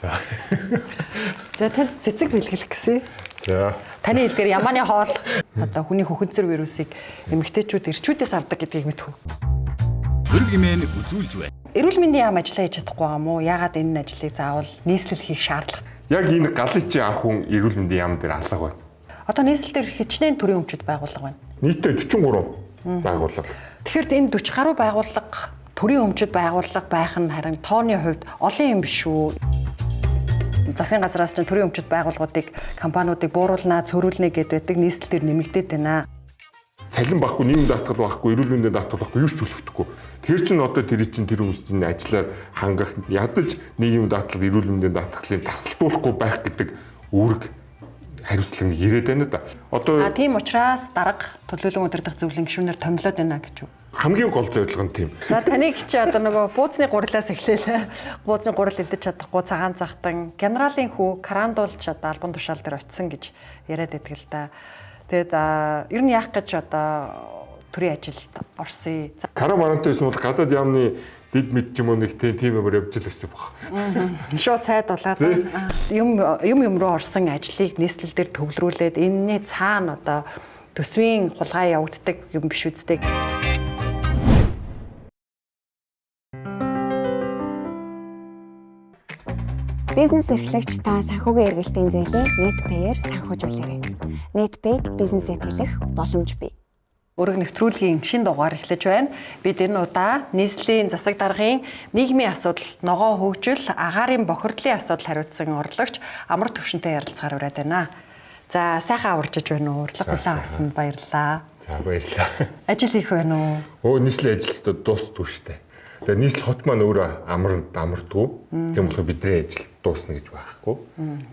За. За танд цэцэг бэлгэлэх гэсэн. За. Таны хэлдгээр ямааны хоол одоо хүний хөхөнцөр вирусыг эмэгтэйчүүд эрчүүдээс авдаг гэдгийг мэдв үү? Хөрөг хэмээн үзүүлж байна. Эрүүл мэндийн яам ажиллаа хийж чадахгүй юм уу? Яагаад энэ ажлыг заавал нийслэл хийх шаардлагатай? Яг энэ галичийн анх хүн эрүүл мэндийн яам дээр алга байна. Одоо нийслэл дээр хичнээн төрийн өмчөд байгууллага байна. Нийтдээ 43 байгууллага. Тэгэхээр энэ 40 гаруй байгууллага төрийн өмчөд байгууллага байх нь харин тооны хувьд олон юм биш үү? Засгийн газраас чинь төрийн өмчөд байгууллагуудыг компаниудыг бууруулнаа, цөөрүүлнэ гэдэг нийслэл дээр нэмэгдээд байна. Цалин баггүй, нийгэм даатгал баггүй, эрүүл мэндийн даатгал баггүй, юу ч төлөгдөхгүй. Тэр чинь одоо тэр хүмүүсийн ажлаар хангах, ядаж нийгэм даатгал, эрүүл мэндийн даатгалыг тасалдуулахгүй байх гэдэг үүрэг хариуцлага ирээд байна да. Одоо тийм учраас дарга төлөөлөн удирдах зөвлөлийн гишүүнээр томилоод байна гэж үү? Хамгийн гол зорилго нь тийм. За таныг чи одоо нөгөө бууцны гурлаас эхлээл. Бууцны гурал элдэж чадахгүй цагаан захтан генералын хүү карандуулж одоо албан тушаал дээр очисон гэж яриад байдаг л да. Тэгэд ер нь яах гэж одоо төрийн ажилд орсон. Кара марантай байсан бол гадаад яамны дид мэд ч юм уу нэг тийм юмар явж л байсан баг. Шууд сайдуулаад юм руу орсон ажлыг нийслэл дээр төвлөрүүлээд энэний цаана одоо төсвийн хулгай явагддаг юм биш үсттэй. Бизнес эрхлэгч та санхүүгийн эргэлтийн зээлээ NetPay-ээр санхүүжүүлээрэй. NetPay бизнесэд хэлэх боломж бий. Өргө нэвтрүүлгийн шинэ дугаар эхлэж байна. Бид энэ удаа нийслэлийн засаг даргын нийгмийн асуудал, ногоон хөгжил, агаарын бохирдлын асуудал хариуцсан орлогч амар төвшөнтэй ярилцахаар ураад байна. За сайхан аваржиж байна уу? Урлаг хүлээн авсанд баярлалаа. За баярлалаа. Ажил хийх байна уу? Нийслэлийн ажилтнууд дуустгүй штэ. Тэгээ нийслэл хот маань өөрөө амардгүй. Тийм болохоор бидний ажил дуусна гэж байхгүй.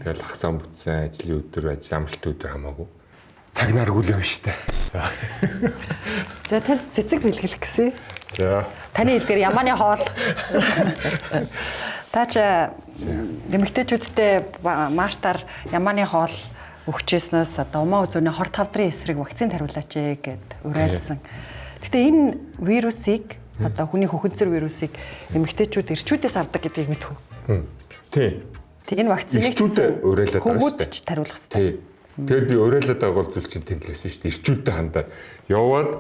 Тэгэл хагасаа бүтсэн ажлын өдөр, ажил амралтын өдөр хамаагүй. Цаг наргүй л явна штэ. За. За танд цэцэг бэлгэлэх гэсэн. За. Таны хэлдгээр ямааны хоол. Та ч эмэгтэйчүүдтэй маартаар ямааны хоол өгчээснээс одоо умаа үзүүний хорт тавдрын эсрэг вакцины хариулаач гэд уриалсан. Гэтэ энэ вирусыг одоо хүний хөхөнцөр вирусыг эмэгтэйчүүд эрчүүдээс авдаг гэдгийг мэдв үү? Тийм. Энэ вакциныг эрчүүдээ уриалаад байгаа шүү дээ. Тариулах хэрэгтэй. Тэгээд би уриалаад байгаа бол зүйл чинь тэмдэглэсэн шүү дээ. Эрчүүдтэй хандаад яваад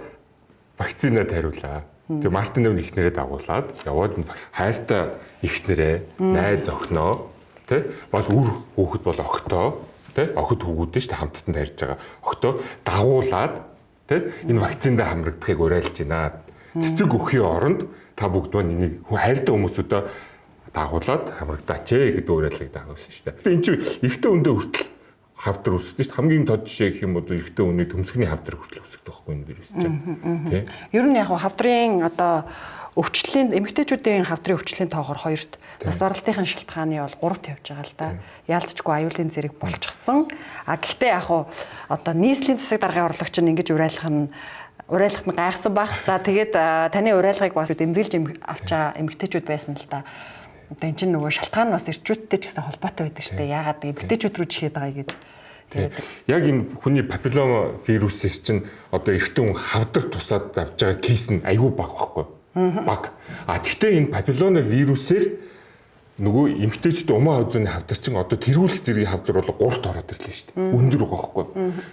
вакцинаа тариулаа. Тэгээд Мартин дэвн ихнэрээ дагуулад яваад хайртай ихнэрээ, найз охиноо тий бол үр хүүхэд бол октоо тий охид хүүгүүдээ шүү дээ хамттан тарьж байгаа. Октоо дагуулад тий энэ вакциндаа хамрагдахыг уриалж байна. Цэцэг өхийн оронд та бүгд маань энийг хайртай хүмүүсүүдээ дагуулад хамрагдаач гэдэг уриалгыг дагуулсан шүү дээ. Энд чинь эрэгтэй хүндээ хүртэл хавдар үүсдэг шүү дээ. Хамгийн тод жишээ гэх юм бол эрэгтэй хүний төмсгний хавдар хүртэл үүсдэг байхгүй энэ вирус чинь. Тэ. Ер нь яг хавдрын одоо өвчлөлийн эмэгтэйчүүдийн хавдрын өвчлөлийн тоогоор хоёрт нас баралтын шалтгааны бол 3-т явж байгаа л да. Яалтчгүй аюулын зэрэг болчихсон. Гэхдээ яг одоо нийслэлийн засаг даргын орлогч нь ингэж уриалгах нь гайхсан баг. За тэгээд таны уриалгыг бас дэмжүүлж авч байгаа эмэгтэйчүүд байсан л да. Одоо эн чинь нөгөө шалтгаан бас эрчүүдтэй ч гэсэн холбоотой байдаг шүү дээ. Яагаад эмэгтэйчүүд рүү чихээд байгаа гэж. Яг энэ хүний папиллома вирусээс чинь одоо эрэгтэй хүн хавдар тусаад авч байгаа кейс нь айгүй бага байхгүй. Бага. Гэхдээ энэ папиллома вирусээр нөгөө эмэгтэйчүүд умаа хавзууны хавдар чинь одоо тэргүүлэх зэргийн хавдар бол 3-т ороод ирлээ шүү дээ. Өндөр байгаа байхгүй.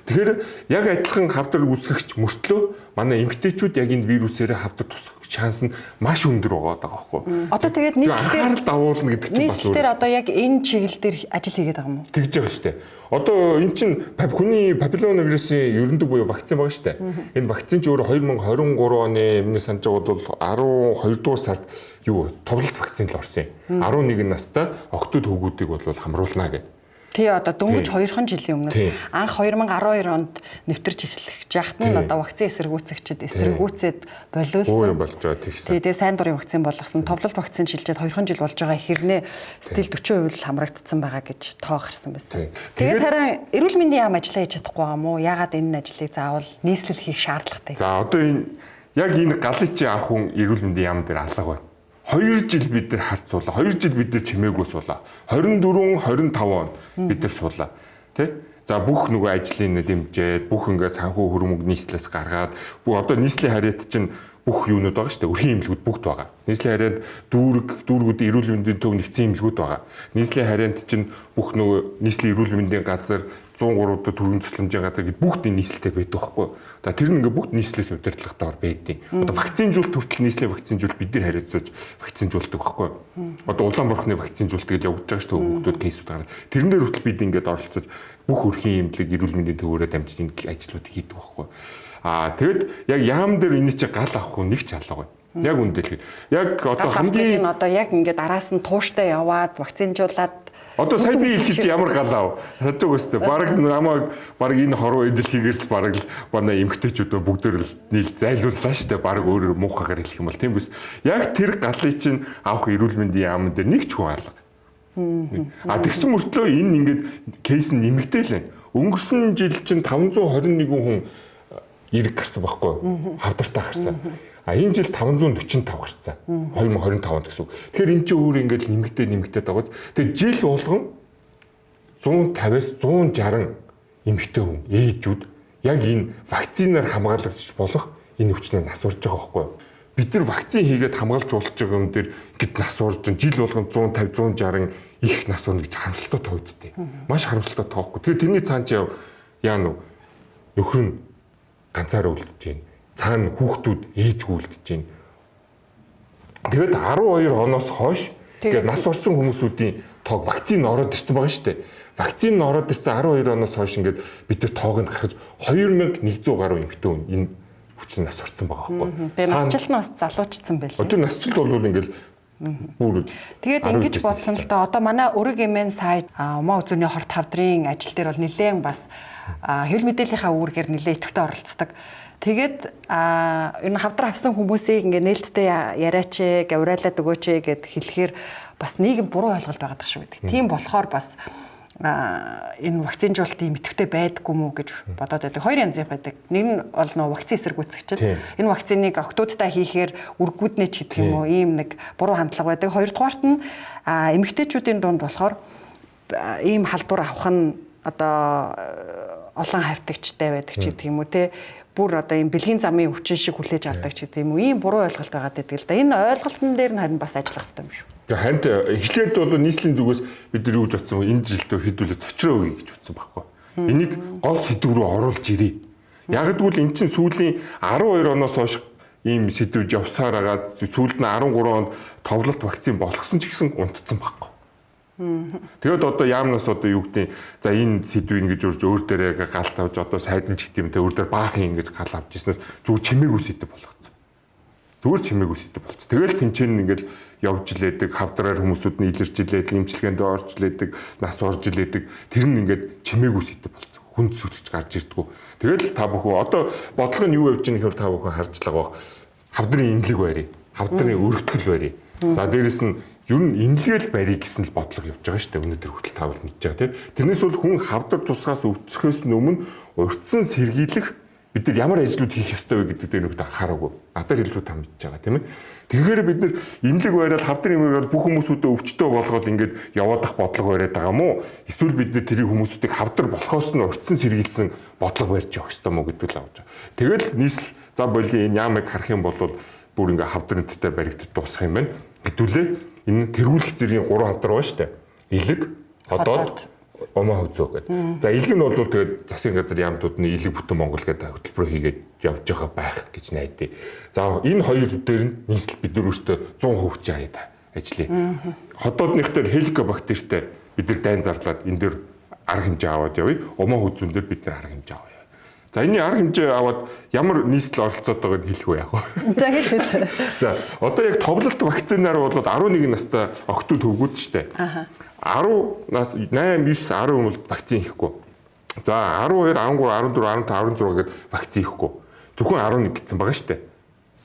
Тэгэхээр яг адилхан хавдар үүсгэгч мөртлөө манай эмэгтэйчүүд яг энэ вирусээр хавдар тусах шанс нь маш өндөр байгаа байхгүй. Одоо тэгээд нийслэлээр давуулна гэдэг чинь бас нийслэлээр одоо яг энэ чиглэл дээр ажил хийгээд байгаа юм уу? Тэгж байгаа шүү дээ. Одоо эн чинь хүний папиллома вирусын ерөндөг буюу вакцин байгаа шүү дээ. Энэ вакцин ч өөрөө 2023 оны өмнө санаж байгаа бол 12 дугаар сард товлолт вакцин л орсон юм. 11 настай охтууд хөвгүүдийг бол хамруулна гэдэг. Тий одоо дөнгөж 2 жилийн өмнөөс анх 2012 онд нэвтэрч эхлэх жахт нь одоо вакцины эсэргүүцэгчд эсэргүүцээд болиулсан. Болж байгаа тэгсэн. Тэгээ сайн дурын вакцин болгосон. Товлол вакцин шилжээд 2 жил болж байгаа хэрнээ стил 40% хамрагдсан байгаа гэж тоо гарсан байсан. Тэгээд харин эрүүл мэндийн яам ажиллаа хийж чадахгүй юм уу? Яагаад энэ ажлыг заавал нийслэл хийх шаардлагатай? За одоо энэ галичийн анх хүн эрүүл мэндийн яам дээр алга байна. 2 жил бид нар харцуулаа. 2 жил бид нар чимээгүй суулаа. 24, 25 он бид нар суулаа. Тэ? За бүх нөгөө ажлын дэмжээд бүх ингээд санхүү хөрмөг нийслэлээс гаргаад одоо нийслэлийн харьяат чинь бүх юунууд байгаа шүү дээ. Өрхийн эмнэлгүүд бүгд байгаа. Нийслэлийн харьяанд дүүргүүд эрүүл мэндийн төв нэгдсэн эмнэлгүүд байгаа. Нийслэлийн харьяанд чинь бүх нөгөө нийслэлийн эрүүл мэндийн газар 103 дэх төрийн тусламжийн газар гэдэг бүгд энэ нийслэлтэй байдаг байхгүй. За тэр нь ингээ бүгд нийслэлээс удирдлагатаар байдیں۔ Одоо вакцинжуулалт хүртэл нийслэлийн вакцинжуулалт бид нар хариуцуулж вакцинжуулдаг байхгүй. Одоо Улаанбаахны вакцинжуулалт гэж явагдаж байгаа шүү дээ хүмүүсүүд кейсүүд гараад. Тэрэн дээр хүртэл бид ингээд оролцож бүх өрхийн эмнэлэг эрүүл мэндийн төвөөрөө дамжиж энэ ажлууд хийдэг байхгүй. Тэгэд яг яам дээр энэ чи гал авах хүн нэг ч алга байна. Яг үндэл. Яг одоо хамгийн одоо яг ингээд араас нь тууштай яваад вакцинжуулаад одоо сая би хэлчих чи ямар гал ав. Саж байгаа өстэй. Бараг намайг бараг энэ хоруу эдэлхийгээс бараг л манай эмгтээчүүд бүгдөө л нийл зайлууллаа штэ. Бараг өөрөөр муухагаар хэлэх юм бол тийм биз. Яг тэр галыг чинь авах эрүүл мэндийн яамн дээр нэг ч хүн алга. Тэгсэн мөртлөө энэ ингээд кейс нь нэмэгдээ л байна. Өнгөрсөн жил чинь 521 хүн эрг гарсан байхгүй. Хавдартаа гарсан. Энэ жил 545 гарсан. 2025 онд гэсэн үг. Тэгэхээр эн чинь өөр ингээд нэмэгдээд байгаа. Тэгээ жил болгон 150-аас 160 эмэгтэй хүн ээжүүд яг энэ вакцинаар хамгаалагдчих болох энэ өвчнөд нас урж байгаа байхгүй. Бид нар вакцин хийгээд хамгаалж болж байгаа юм дээр гэд нас урж жил болгон 150 160 их нас урна гэж харамсалтай тоогдтой. Маш харамсалтай тоохгүй. Тэгээ тэрний цаана чи яа нөхөр нь ганцаараа үлдэж байна. Цаана хүүхдүүд ээжгүй үлдэж байна. Тэгээд 12 оноос хойш тэгээд нас орсон хүмүүсүүдийн тоог вакцин ороод ирсэн байгаа шүү дээ. Вакцин ороод ирсэн 12 оноос хойш ингээд бид нар тоогонд гаргаж 2100 гаруй эмэгтэй хүн энэ хүчин нас орсон байгаа байхгүй. Тэгээд насжилт нь бас залуучсан байлээ. Одоо насжилт бол ингээд бүр тэгээд ингэж бодсон л да одоо манай өрөг эмэн сайд умаа үзүүний хорт хавдрын ажил дээр бол нэлээд бас хэвлэл мэдээллийнхаа үүргээр нэлээд идэвхтэй оролцдог. Тэгээд энэ хавдар авсан хүмүүсийг ингээ нээлттэй яриач гаврайлаад өгөөч гэд хэлэхээр бас нийгэм буруу ойлголт байгаад тах шүү гэдэг. Тийм болохоор бас энэ вакцинжуулалтын идэвхтэй байдаггүй мүү гэж бодоод байдаг. Хоёр янзын байдаг. Нэг нь бол нөө вакцин эсэргүүцэгчд. Энэ вакциныг октоудтай хийхээр үргүүднэ ч гэдэг юм уу ийм нэг буруу хандлага байдаг. Хоёрдугаарт нь эмэгтэйчүүдийн дунд болохоор ийм халдвар авах нь одоо олон хавтагчтай байдаг ч гэдэг юм уу те. Бүр одоо ийм бэлгийн замын өвчин шиг хүлээж авдаг ч гэдэг юм уу. Ийм буруу ойлголт байгаад байдаг л да. Энэ ойлголтын дээр нь харин бас ажиллах хэрэгтэй юм шүү. Тэгээ харин эхлээд бол нийслэлийн зүгээс бид нар юу гэж бодсон вэ? Энэ жилдөө хэдүүлээ цочроо өгье гэж бодсон байхгүй. Энийг гол сэдв рүү оруулж ирье. Яг гэвэл эн чинь сүүлийн 12 оноос хойш ийм сэдвж явсаар агаад сүүлд нь 13 онд товлолт вакцин болгосон ч гэсэн унтцсан байхгүй. Тэгээд одоо яамнаас одоо юу гэдэг за энэ сэдв ингэж урж өөр дээрээ гал тавьж одоо сайдны ч гэдэг юм те өөр дээр баахан ингэж гал авч ирснээр зүгээр чимээгүй сэдв болгоцсон. Зүгээр чимээгүй сэдв болцсон. Тэгэл тэнцэн ингээл явж илээдэг, хавдраар хүмүүсүүд нь илэрч илээдэг, эмчилгээнд орж илээдэг, нас орж илээдэг. Тэр нь ингээд чимээгүй сэдв болцсон. Хүнд сүтж гарч ирдгүү. Тэгэл та бүхэн одоо бодлого нь юу явж байгааг гэвэл та бүхэн харж л байгаа. Хавдрын имлэг барь, хавдрын өргөтгөл барь. За дээрэс нь ер нь имлэгээл барья гэсэн л бодлого явж байгаа шүү дээ. Өнөөдөр хүртэл та бүхэн мэдж байгаа тийм. Тэрнээс бол хүн хавдар тусгаас өвцөхөөс өмнө урьдчилан сэргийлэх бид нар ямар ажлууд хийх ёстой вэ гэдэг дээр нүгт анхаараагүй. Надад илүү та мэдж байгаа тийм ээ. Тэгэхээр бид нар имлэг бариад хавдар имлэгээр бүх хүмүүсүүдээ өвчтөө болгоод ингээд яваадах бодлого бариад байгаа мó. Эсвэл бид нар тэрийг хүмүүсүүдийг хавдар болохоос нь урьдчилан сэргийлсэн бодлого барьж явах ёстой мó гэдэг л авч байгаа. Тэгэл нийслэл за болгийн энэ ямыг харах юм бол бүр ингээд хавдрынттай баригдад дуусах юм байна. Хэдүүлээ энэ тэргүүлэх зэргийн 3 хавдар байна шүү дээ. Илэг, ходоод, умаа хөвзөө гэдэг. За илэг нь бол тэгээд засгийн газар яамтууд нь илэг бүтэн Монгол гэдэг хөтөлбөр хийгээд явж байгаа байх гэж найдаа. За энэ хоёр дээр нь нийслэл бид нар өөрсдөө 100% хаяад ажиллая. Ходоодных дээр хеликобактертэй бид нар дайн зарлаад энэ дээр арга хэмжээ аваад явъя. Умаа хөвзөн дээр бид нар арга хэмжээ авъя. За энэ арга хэмжээ аваад ямар нийслэл оролцоод байгааг нь хэлэх үү яах вэ? За хэлээ. За одоо яг товлолт вакцинаар бол 11 настай охтууд хөвгүүд штэ. 10 нас 8, 9, 10 хүн бол вакцин хийхгүй. За 12, 13, 14, 15, 16 гэдэг вакцин хийхгүй. Зөвхөн 11 гэсэн байгаа штэ.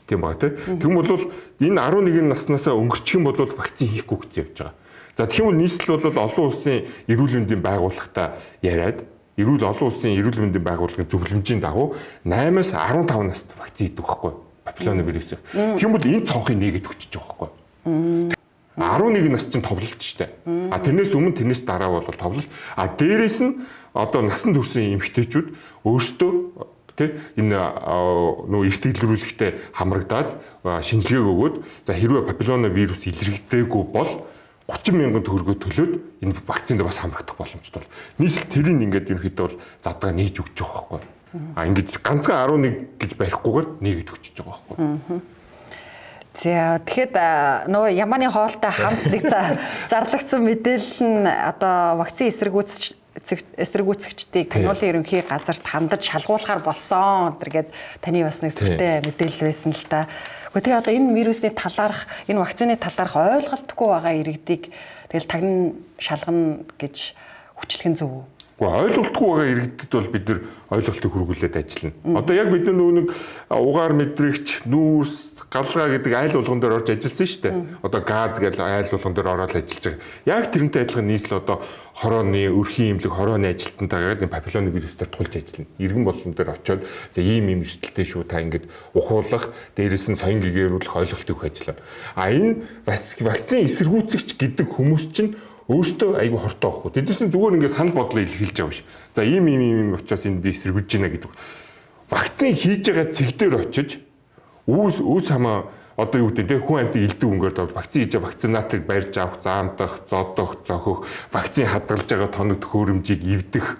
Тийм байгаа тийм. Тэгм бол энэ 11 наснаасаа өнгөрчих юм бол вакцин хийхгүй гэж явж байгаа. За тэгм бол нийслэл бол олон улсын эрүүл мэндийн байгууллагатай яриад олон улсын эрүүл мэндийн байгууллагын зөвлөмжийн дагуу 8-аас 15 наст вакцин хийдэг байхгүй папиллоны вирус. Тийм бол энэ цонхыг нээгээд өчөж байгаа байхгүй. 11 нас чинь товлолт штэ. Тэрнээс өмнө тэрнээс дараа бол товлолт. Дээрээс нь одоо насан туршийн эмэгтэйчүүд өөрсдөө тий энэ нөө эрт илрүүлэгтээ хамрагдаад шинжилгээг өгөөд за хэрвээ папилломавирус илэрхийлдэггүй бол 30 мянган төгрөгөөр төлөөд энэ вакцинд бас хамрагдах боломжтой бол нийслэл тэрийг ингээд ерөнхийдөө бол задгаа нээж өгч байгаа байхгүй. Ингээд ганцхан 11 гэж барихгүйгээр нээгээд өгч байгаа байхгүй. За тэгэхэд нөгөө Ямааны хоолтой хамт нэг зарлагдсан мэдээлэл нь одоо вакцины эсэргүүцэгчдийг таниулын ерөнхий газарт хандаж шалгуулахар болсон гэдэг таны бас нэг сүртэй мэдээлэл байсан л да. Гэхдээ одоо энэ вирусны талаарх, энэ вакцины талаарх ойлголтгүй байгаа иргэдийг тэгэл тагнан шалгана гэж хүчлэх нь зөв үү? Ойлголтгүй байгаа иргэдэд бол бид нар ойлголтыг хүргүүлээд ажиллана. Одоо яг бид нэг угаар мэдрэгч, нүүрс, галгаа гэдэг айл болгон дээр орж ажилласан шүү дээ. Одоо газ гэдэг айл болгон дээр ороод ажиллаж байгаа. Яг тэрнтэй адилхан нийслэл одоо хорооны, өрхийн имлэг, хорооны ажилтнтайгаа энэ папилломавирустаар тулж ажиллана. Иргэн болон дээр очиод за ийм эрсдэлтэй шүү та ингэж ухуулах, дээрээс нь соён гэгэрүүлэх ойлголтыг өгөх ажиллана. Энэ вакцины эсэргүүцэгч гэдэг хүмүүс чинь өөртөө айгүй хортой байхгүй. Тэд чинь зүгээр ингээд санал бодлоо илэрхийлж байгаа биш. За ийм учраас энэ би эсэргүүцэж байна гэдэг. Вакцины хийж байгаа цэг дээр очиж үүс хамаа одоо юу гэдэг те хүн амьтыг илдэг өнгөөр доод вакцины хийж вакцинатыг барьж авах, заамдах, зодох, зохих, вакцины хадгалж байгаа тоног төхөөрөмжийг эвдэх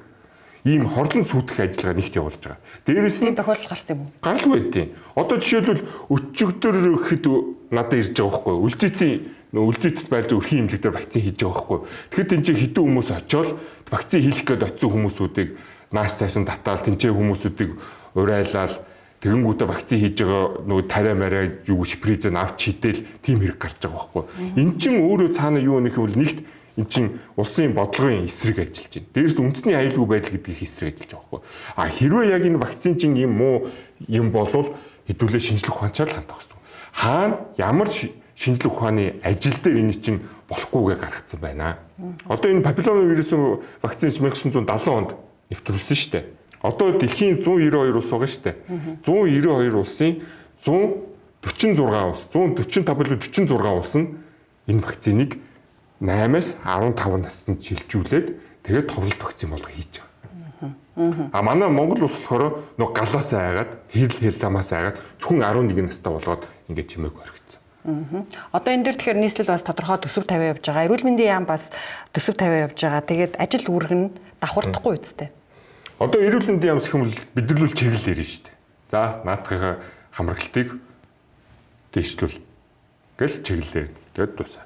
ийм хорлон сүйтгэх ажиллагаа нэгт явуулж байгаа. Дээрээс нь тохиолдол гарсан юм уу? Гаралгүй тийм. Одоо жишээлбэл өчигдөр гэхэд надад ирж байгаа байхгүй. Үлзийтэд байлж өрхийн имлэг дээр вакцины хийж байгаа байхгүй. Тэгэхэд энэ чинь хэдэн хүмүүс очиод вакцины хийх гээд очисон хүмүүсүүдийг нааш цаасан татаал тэнцээ хүмүүсүүдийг урайлал тэгэнгүүтээ вакцины хийж байгаа нөгөө тариа мараа юу шприцэн авч хидэл тийм хэрэг гарч байгаа байхгүй. Эн чинь өөрөө цаана юу нэх вэ нэгт эн чинь улсын бодлогын эсрэг ажиллаж байна. Дээрээс үндэсний аюулгүй байдал гэдгийг эсрэг ажиллаж байгаа байхгүй. Хэрвээ яг энэ вакцин чинь юм муу юм болвол хэдүүлээ шинжлэх ухаанчаар хандах хэрэгтэй. Хаана ямар шинжлэх ухааны ажил дээр энэ чинь болохгүйгээ гаргацсан байна. Одоо энэ папилломавирусын вакцины 1970 онд нэвтрүүлсэн шүү дээ. Одоо дэлхийн 192 улс байгаа шүү дээ. 192 улсын 146 улс, 145-46 улс нь энэ вакциныг 8-аас 15 наснд шилжүүлээд тэгээд товлолт вакцин болгох хийж байгаа. Манай Монгол улс болохоор нэг галаас айгаад, хэл ламаас айгаад зөвхөн 11 настай болгоод ингээд чимээг орхицсан. Одоо энэ дэр тэгэхээр нийслэл бас тодорхой төсөв тавиа явж байгаа. Эрүүл мэндийн яам бас төсөв тавиа явж байгаа. Тэгээд ажил үүрэг нь давхардахгүй үстэй. Одоо эрүүл мэндийн яамс гэх юм бол бидэрлүүл чиглэлээр шүү дээ. За наадахын хамрагалтыг дэвшлүүл гэл чиглэлээр тэгээд дуусаа.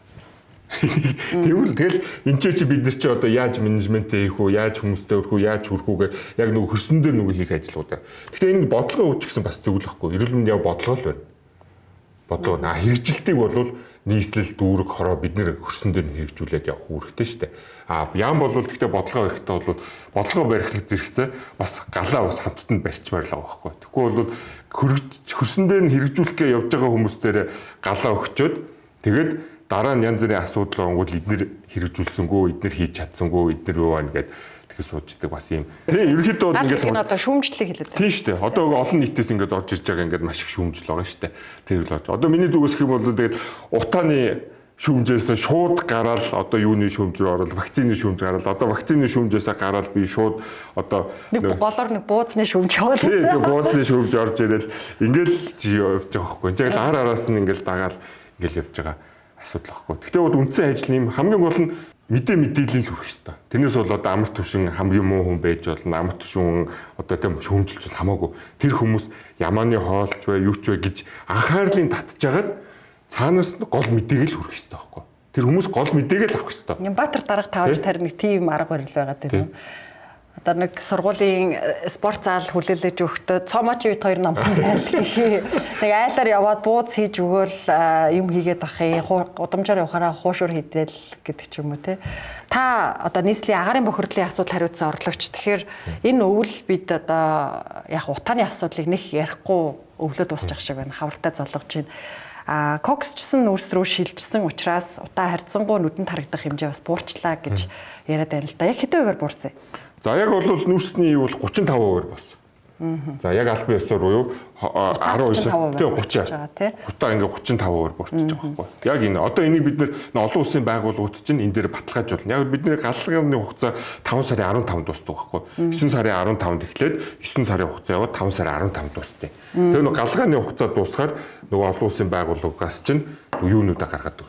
Тэгэл энэ чи бид нар чи одоо яаж менежментээ хийх үү, яаж хүмүүстэй өрөх үү, яаж хүрэх үү гэдэг яг нөгөө хөрсөн дээр нөгөө хийх ажлуудаа. Гэхдээ энэ бодлого өгч гэсэн бас зөвлөх байхгүй. Эрүүл мэндийн яам бодлого л байна. Бодлого хэрэгжилтийг бол нийслэл дүүрэг хороо бид нэр хөрсөн дээр нь хэрэгжүүлээд явах үүрэгтэй шүү дээ. Яам бол гэхдээ бодлого барихтаа бол бодлого барих зэрэгцээ бас галаа бас хамттанд барьчмаар л байгаа байхгүй. Тэгэхгүй бол хөрсөн дээр нь хэрэгжүүлэх гэж явж байгаа хүмүүстээр галаа өгчөөд тэгээд дараа нь янз бүрийн асуудал онгууд эднэр хэрэгжүүлсэнгүй, эднэр хийж чадсангүй, эднэр юу байна гэдэг тэгэхээр сууждаг бас юм. Тэгээ ерөнхийдөө ингээд энэ одоо шүүмжлэг хэлээд байна. Тийм шүү дээ. Одоо олон нийтээс ингээд орж ирж байгаа ингээд маш их шүүмжил байгаа шүү дээ. Тэр л болж. Одоо миний зүгээс хэм бол тэгээд утааны шүүмжээс шууд гараад одоо юуны шүүмж рүү орол, вакцины шүүмж гараад, одоо вакцины шүүмжээс гараад би шууд одоо нэг голоор нэг бууцны шүүмж яваад. Тийм бууцны шүүмж орж ирэл ингээд явж байгаа байхгүй. Ингээд ар араас нь ингээд дагаал ингээд явж байгаа асуудал байхгүй. Гэхдээ бол үндсэн ажил юм хамгийн гол нь мэдээлэл хүрэх хэрэгтэй. Тэрнээс бол одоо амар түвшин хамгийн муу хүн байж болно. Амар түвшин одоо тийм шүүмжилж хамаагүй. Тэр хүмүүс ямааны хоолч бай, юу ч бай гэж анхаарлын татчихагаад цаанаас нь гол мэдээлэл хүрэх хэрэгтэй байхгүй. Тэр хүмүүс гол мэдээлэл авах хэрэгтэй. Баатар дарга тавж тарих нэг тийм арга барил байгаа тийм. Одоо нэг сургуулийн спорт зал хүлээлгэж өгөхдөө цомооч вит хоёр намхан байл гэхээ. Нэг айлаар яваад бууз хийж өгөөл юм хийгээд ахыг гудамжаар явахаараа хуушуур хийдэл гэдэг ч юм уу те. Та одоо нийслэлийн агаарын бохирдлын асуудал хариуцсан орлогч. Тэгэхээр энэ өвөл бид одоо яг утааны асуудлыг нэг ярихгүй өвлөө дуусчих шиг байна. Хавралтай золгож байна. Кокс ч гэсэн нүүрс рүү шилжсэн учраас утаа харьцангуй нүдэнд харагдах хэмжээ бас буурчлаа гэж яриад байна л да. Яг хэдэн хувиар буурсан? За яг бол нүүрсний юу бол 35% болсон. За яг албан ёсоор буюу 19 35% тий 30 байгаа тий. Хутаа ингээ 35% бүрчиж байгаа байхгүй. Яг энэ одоо энийг бид нэр олон улсын байгууллагууд чинь энэ дээр баталгаажуулна. Яг бидний галлагын хугацаа 5 сарын 15 дуустдаг байхгүй. 9 сарын 15-нд эхлээд 9 сарын хугацаа яваад 5 сарын 15 дуустдаг. Тэгээ нөгөө галлагын хугацаа дуусахаар нөгөө олон улсын байгууллагаас чинь юунуудаа гаргадаг.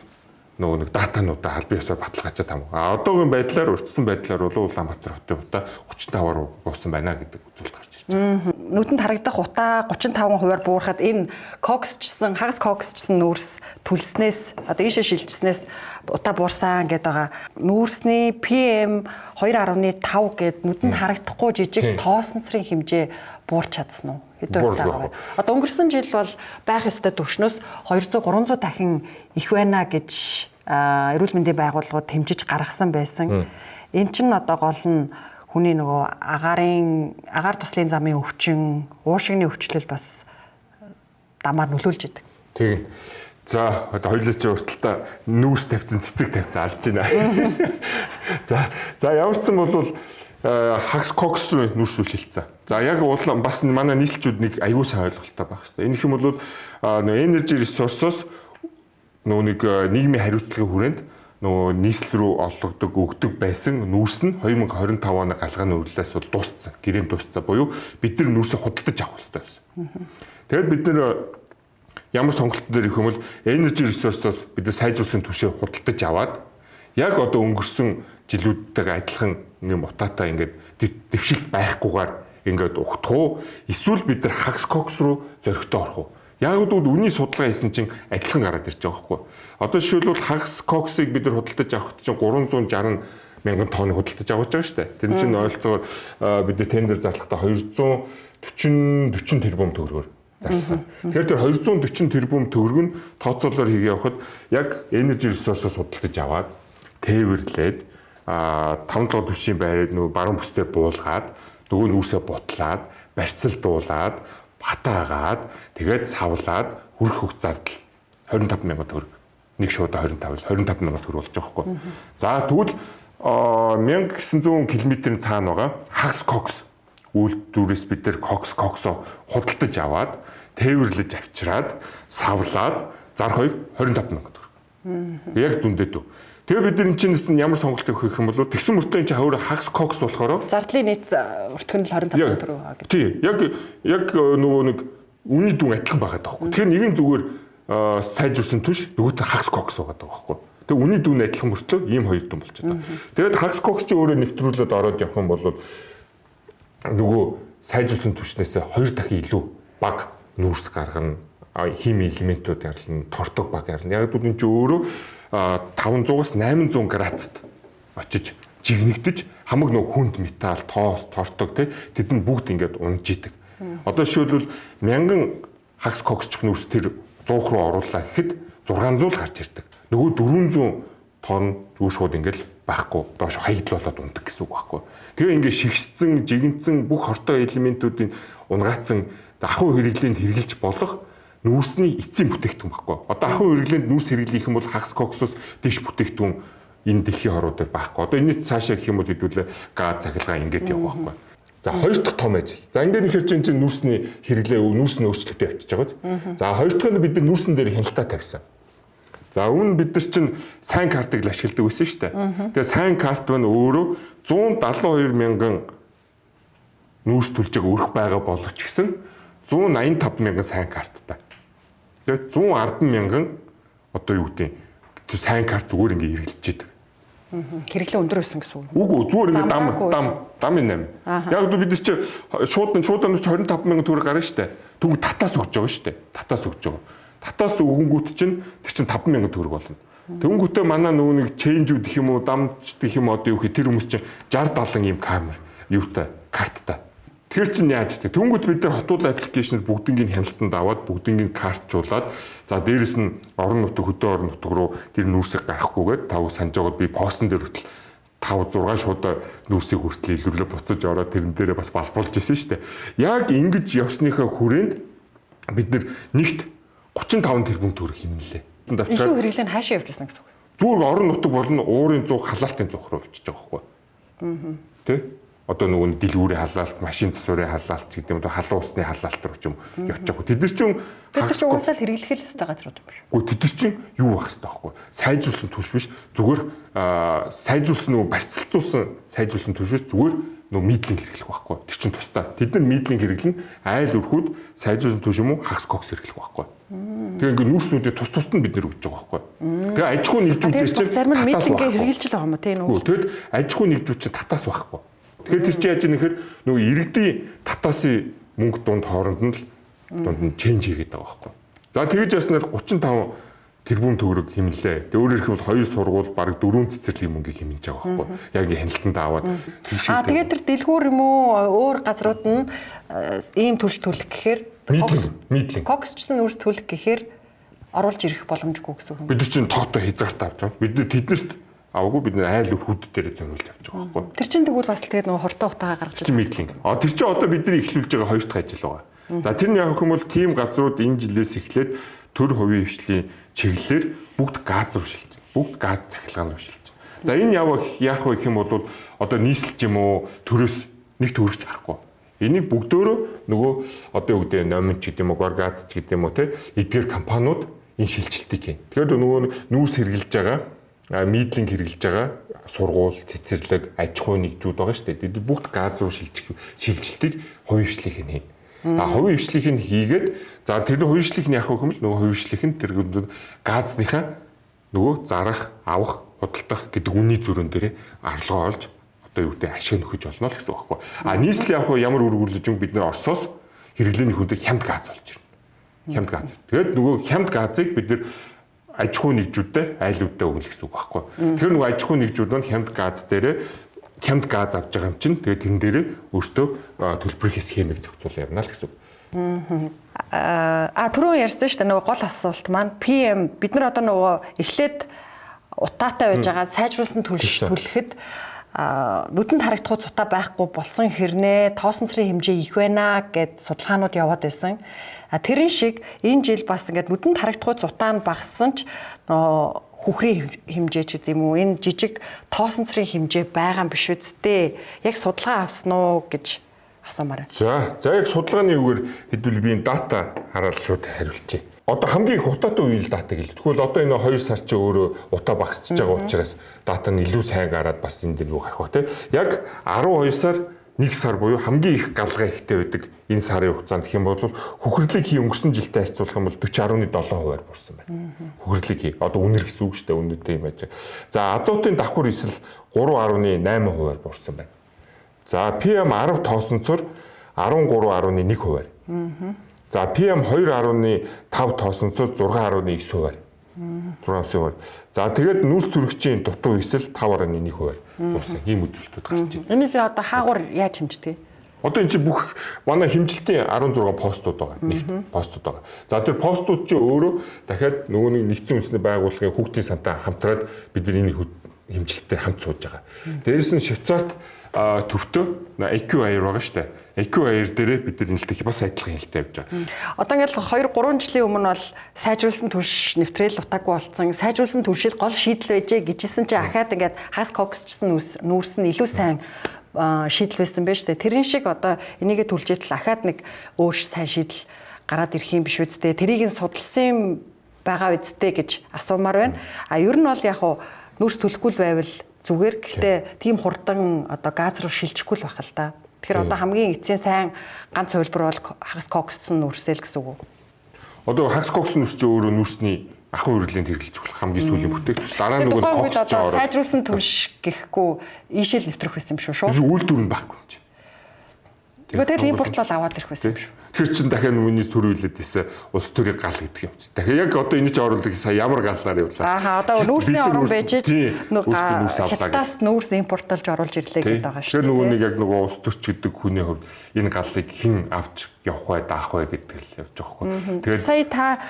Нөгөө нэг датануудаа албан ёсоор баталгаажаад байгаа. Одоогийн байдлаар урьдчилсан байдлаар бол Улаанбаатар хотын утаа 35% буусан байна гэдэг үзүүлэлт гарч ирж байна. Нүдэнд харагдах утаа 35%-аар буурахад энэ коксчсан хагас коксчсан нүүрс түлснээс одоо ийшээ шилжснээс утаа буурсан гэдэг байгаа. Нүүрсний PM 2.5 гэд нүдэнд харагдахгүй жижиг тоосонцрын хэмжээ буурч чадсан уу? Хэдэн удаа байгаа вэ? Одоо өнгөрсөн жил бол байх ёстой түвшнөөс 200 300 дахин их байна гэж эрүүл мэндийн байгууллагууд хэмжиж гаргасан байсан. Энэ чинь одоо гол нь хүний нөгөө агаар туслын замын өвчин, уушигны өвчлөл бас дамаар нөлөөлж идэг. Тийм. За одоо хоёулаа чи урталтаа нүүрс тавьсан цэцэг тавьсан алж байна. За ямар ч юм бол хагас кокс руу нүүрс шилжсэн. За яг бас манай нийслэлчүүд нэг аюул сайн ойлголттой байх хэрэгтэй. Энэ их юм бол energy resource-оос нэг нийгмийн хариуцлагын хүрээнд нөгөө нийслэл рүү олгодог өгдөг байсан нүүрс нь 2025 оны галгааны үрлээс бол дууссан. Гэрээнд дууссан буюу бид нар нүүрсээ худалдаж авах хэрэгтэй байсан. Тэгээд бид нар ямар сонголтын дээр их юм бол energy resource-оос бид нар сайжруулсан түвшээ худалдаж аваад яг одоо өнгөрсөн жилүүдтэйг адилхан юм утаатай ингээд дэвшилт байхгүйгээр ингээд ухтах уу эсвэл бид нар хагас кокс руу зөрөгтэй орох уу? Яг үгүй үнийн судалгаа хийсэн чинь адилхан гараад ирж байгаа байхгүй. Одоо жишээлбэл хагас коксыг бид нар худалдаж авахд чинь 360 мянган тонн худалдаж авч байгаа шүү дээ. Тэр чинь ойролцоогоор бид нар тендер зарлахдаа 240 тэрбум төгрөгөөр зарсан. Тэгэхээр тэр 240 тэрбум төгрөг нь тооцоолоор хийгээ явахад яг energy resource-оос худалдаж аваад тээвэрлээд 5-7 төвшин байр нөө баруун бүстэй буулгаад дөгөө нүүрсээ бутлаад барьцалдуулаад батаагаад тэгээд савлаад хүрэх хугацаанд зардал 25 сая төгрөг. Нэг шуудаа 25 сая төгрөг болж байгаа хгүй. За тэгвэл 1900 км-ийн цаана байгаа хагас кокс үйлдвэрээс бид нар коксоо худалдаж аваад тээвэрлэж авчираад савлаад зарах 25 сая төгрөг. Яг дүндээ дүү. Тэгээ бид нар чинь ямар сонголт өгөх юм бол тэгсэн мөртөө энэ хавар хагас кокс болохоор зардлын нийт өртгөн л 25 төгрөг байгаа гэдэг. Тий, яг нөгөө нэг үнийн дүн адилхан байгаа даахгүй. Тэгэхээр нэг нь зүгээр сайжруулсан түш нөгөөт хагас кокс байгаа даахгүй. Тэгээ үнийн дүн адилхан мөртлөө ийм хоёр дүн болж байгаа. Тэгээд хагас кокс чи өөрөө нэвтрүүлээд ороод явах юм бол нөгөө сайжруулсан түшнээс 2 дахин илүү бага нүүрс гаргана. Хими элементүүд гарна, тордог баг гарна. Яг үгүй энэ чи өөрөө 500-аас 800 градусд очиж жигнэгдэж хамаг нөгөө хүнд металл, тоос, тортог тэд нь бүгд ингээд унаж идэг. Одоо жишээлбэл 1000 хагас коксч нүүрс тэр 100 руу оруулаа гэхэд 600 гарч ирдэг. Нөгөө 400 тонн зүүр шууд ингээд байхгүй доош хаягдл болоод ундаг гэсэн үг байхгүй. Тэгээ ингээд шигшсэн, жигнэсэн бүх хортой элементүүдийн унгаацсан ахуй хэрэглээнд хэрэгжилж болох нүүрсний эцсийн бүтээгдэхүүн байхгүй. Одоо ахуй хэрэглээнд нүүрс хэрэглэх юм бол хагас коксоос дэш бүтээгдэхүүн энэ дэлхийн хоруудад байхгүй. Одоо энэний цаашаа гэх юм бол хэдүүлээ газ цахилгаан ингээд явах байхгүй. За хоёр дахь том ажил. За ингээд нэхэр чинь нүүрсний хэрэглээ нүүрс нь өөрчлөлттэй явчихж байгаа. За хоёр дахь нь бид нар нүүрсэн дээр хяналтаа тавьсан. За өмнө бид нар чинь сайн картыг л ашигладаг байсан шүү дээ. Тэгээ сайн карт маань өөрөө 172 мянган нүүрс төлжээг өрөх байгаа боловч гэсэн 185 мянган сайн карттай. Тэгээд 110 мянган одоо юу гэдэг тэр сайн карт зүгээр ингээ хэрэглэж идэг. Хэрэглээ өндөр байсан гэсэн үг. Үгүй зүгээр ингээ дам 8. Яг бид нар чи шууд 25 мянган төгрөг гарна штэ. Түг татаас өгч байгаа штэ. Татаас өгч байгаа. Татаас өгөнгүүт чинь тэр чин 5 мянган төгрөг болно. Тэнгүүтээ манай нөгөө нэг чейнжүүд гэх юм уу дамжд гэх юм одоо юу гэх тэр хүмүүс чинь 60 70 ийм камер юутай карттай. Тэр чинь яаж гэдэг. Тэнгүүт бид нар хотууд аппликейшнд бүгднийг хяналтанд аваад бүгднийг картжуулаад за дээрэс нь орон нутаг хөдөө орон нутаг руу тэр нүүрсийг гарахгүйгээд тав санаж байгаад би постн дээр хүртэл 5 6 шуудаа нүүрсийг хүртэл илрүүлээ буцаж ороод тэрэн дээрээ бас балбуулж исэн шүү дээ. Яг ингэж явсныхаа хүрээнд бид нар нэгт 35 тэрбум төгрөг хэмнэлээ. Илүү хэрэглээ нь хаашаа явж байсан гэсэн үг. Зүгээр орон нутаг болон уурын зуух халаалтын зуух руу очиж байгаа байхгүй. Тэ? одоо нөгөө дэлгүүрийн халаалт, машин засварын халаалт гэдэг юм уу, халуун усны халаалт руу ч юм явчих واخгүй. Тэд нар чинь угаасаа л хэрэглэхэл ёстой газрууд юм биш. Үгүй тэд нар чинь юу байх хэрэгтэй байхгүй. Сайжруулсан түвш биш. Зүгээр сайжруулсан нөгөө барьцалцуулсан сайжруулсан түвш биш. Зүгээр нөгөө мидлинг хэрэглэх байхгүй. Тэр чинь тусдаа. Тэд нар мидлинг хэрэглэн айл өрхүүд сайжруулсан түвш юм уу хагас кокс хэрэглэх байхгүй. Тэгээ ингээ нүүрснүүдээ тус нь бид нэр өгч байгаа байхгүй. Тэгээ аж ахуй нэгжүүдээр чинь зарим нь мидлингээ хэрэгжилж байгаа юм уу тийм үү? Тэгэд аж ахуй нэгжүүд чинь татаас байхгүй. Тэгэхээр тэр чинь яаж нэхэр нөгөө иргэдийн татаасын мөнгө дунд хооронд нь нь ченж хийгээд байгаа байхгүй. За тэгэж яснаар 35 тэрбум төгрөг хэмнэлээ. Тэгээ өөрөөр хэлбэл 2 сургууль бараг 4 цэцэрлэгийн мөнгийг хэмнэж байгаа байхгүй. Яг хяналтанд аваад тэгээд тэр дэлгүүр юм уу өөр газрууд нь ийм төлж төлөх гэхээр мидлинг коксчсан өөрс төлөх гэхээр оруулж ирэх боломжгүй гэсэн үг юм. Бид нар чинь тоото хязгаартай авч байгаа. Бид нар тэднэрт аваагүй бид нар айл өрхүүд дээр зориулж авч байгаа байхгүй. Тэр чинь тэгвэл бас тэгээд нөгөө хурдан утаагаа гаргаж байгаа. Мидлинг. Тэр чинь одоо бидний эхлүүлж байгаа хоёр дахь ажил байгаа. За тэр нь яг гэх юм бол тийм газрууд энэ жилээс эхлээд төр хувийн хвшлийн чиглэлээр бүгд газ руу шилжиж, бүгд газ цахилгаан руу шилжиж. За энэ яах вэ гэх юм бол одоо нийслэлч юм уу төрөөс нэг төгрөгч харахгүй. Энийг бүгдөө нөгөө одоо юу гэдэг номын ч гэдэг юм уу, газ ч гэдэг юм уу те эдгээр компаниуд энэ шилжилтийг хийн. Тэгэхээр нөгөө нүүрс хэрэгжилж байгаа, мидлинг хэрэгжилж байгаа сургууль, цэцэрлэг, аж ахуй нэгжүүд байгаа шүү дээ. Бид бүгд газ руу шилжилтийг хувийн хвшлийнх нь хийн. Хувийн хвшлийнх нь хийгээд за тэр хувийн хвшлийнх нь яах вэ гэвэл нөгөө хувийн хвшлийнх нь тэр газныхаа нөгөө зарах, авах, худалдах гэдэг үнийн зөрүүн дээр арилгаа олж одоо юу гэдэг ашиг нөхөж болно л гэсэн үг байхгүй. Нийслэл яг ямар үргэлжлэж юм бид нэр Оросоос хэрэглээний хүнд хямд газ болж ирнэ. Хямд газ. Тэгээд нөгөө хямд газыг бид нэр аж ахуй нэгжүүдтэй айлуудаа өгнө гэсэн үг байхгүй. Тэр нөгөө аж ахуй нэгжүүд нь хямд газ дээрээ хямд газ авч байгаа юм чинь тэгээд тэн дээрээ өөртөө төлбөрийн схемийг зохицуул явна л гэсэн үг. Түрүү ярьсан шүү дээ нөгөө гол асуулт маань PM бид нар одоо нөгөө эхлээд утаатай байж байгаа сайжруулсан төлөхөд нүдэнд харагдах цутаа байхгүй болсон хэрнээ тоосон цэрийн хэмжээ их байна гэд судалгаанууд яваад байсан. Тэрэн шиг энэ жил бас ингээд нүдэнд харагдах цутаа нь багассан ч хүхрийн хэмжээ ч гэдэг юм уу энэ жижиг тоосон цэрийн хэмжээ байгаа юм биш үсттэй. Яг судалгаа авсан уу гэж асуумаар. За яг судалгааны үгээр хэдүүл би энэ дата хараад шууд хариулчихъя. Одоо хамгийн их утаатай үеийн датаг хэлдэг. Тэгвэл одоо энэ 2 сар чи өөрөө утаа багасч байгаа учраас дата нь илүү сайн гараад бас энэ дэр юу гарах вэ те. Яг 12 сар 1 сар буюу хамгийн их галгаа ихтэй байдаг энэ сарын хугацаанд гэх юм бол хүхрлийг хий өнгөрсөн жилтэй харьцуулах юм бол 40.7% бурсан байна. Хүхрлийг хий. Одоо үнэр гэсэн үг шүү дээ. Үнэтэй юм ааж. За азотын давхар эсэл 3.8% бурсан байна. За PM10 тоосонцор 13.1%. За PM 2.5 тоосонцор 6.9%. 6%. За тэгээд нүүрс төрөгчийн дутуу эсэл 5.1% бурсан. Ийм үзүүлэлтүүд гарч байна. Энийг одоо хаагур яаж хэмждэг? Одоо энэ чинь бүх манай хэмжилтийн 16 постууд байгаа. Нэг постууд байгаа. За тэр постууд чинь өөрөө дахиад нөгөө нэг нэгдсэн үндэсний байгууллагын хүүхдийн сантай хамтраад бид нар энийг хэмжилтээр хамт сууж байгаа. Дээрээс нь Швейцарт төвтөө AQI байгаа шүү дээ. AQI дээрээ бид нар нэлээд бас адилхан хэлтэй явж байгаа. Одоо ингээл 2-3 жилийн өмнө бол сайжруулсан түлш нэвтрэл утаагүй болсон. Сайжруулсан түлшил гол шийдэл байжээ гэжсэн чинь ахаад ингээд хас коксчсан нүүрс нь илүү сайн шийдэл байсан байж тээ. Тэрэн шиг одоо энийгээ түлжээтэл ахаад нэг өөр сайн шийдэл гараад ирэх юм биш үсттэй. Тэрийг нь судалсан байгаа үсттэй гэж асуумаар байна. Ер нь бол яг нүүрс төлөхгүй байвал зүгээр. Гэхдээ тийм хурдан одоо газ руу шилжихгүй л байх л та. Тэгэхээр одоо хамгийн эцсийн сайн ганц хувилбар бол хагас кокссон нүрсэл гэсэн үг. Одоо хагас кокссон нүрс чинь өөрөө нүрсний ахуй үргэлжлэлд хэрэгжилж болох хамгийн сүүлийн бүтээгдэхүүн. Дараа нь нөгөө кокс одоо сайжруулсан түвш гэхгүй ийшэл нэвтрэх байсан юм шүү шүү. Үйлдвэр нь байхгүй юм чи. Тэгэл импортлол аваад ирэх байсан юм шүү. Тэр чинь дахиад миний төр үйлээд ийсэ улс төрийг гал гэдэг юм чи. Дахиад яг одоо энэ ч оруулдаг сая ямар галлаар явлаа. Одоо нүүрсний орон байж хятадаас нүүрс импортлж оруулж ирлээ гэдэг байгаа шүү. Тэр нөгөө нэг яг нөгөө улс төрч гэдэг хүний хувьд энэ галлыг хэн авч явах бай даах бай гэдэг л явж байгаа хгүй. Тэгээд сая та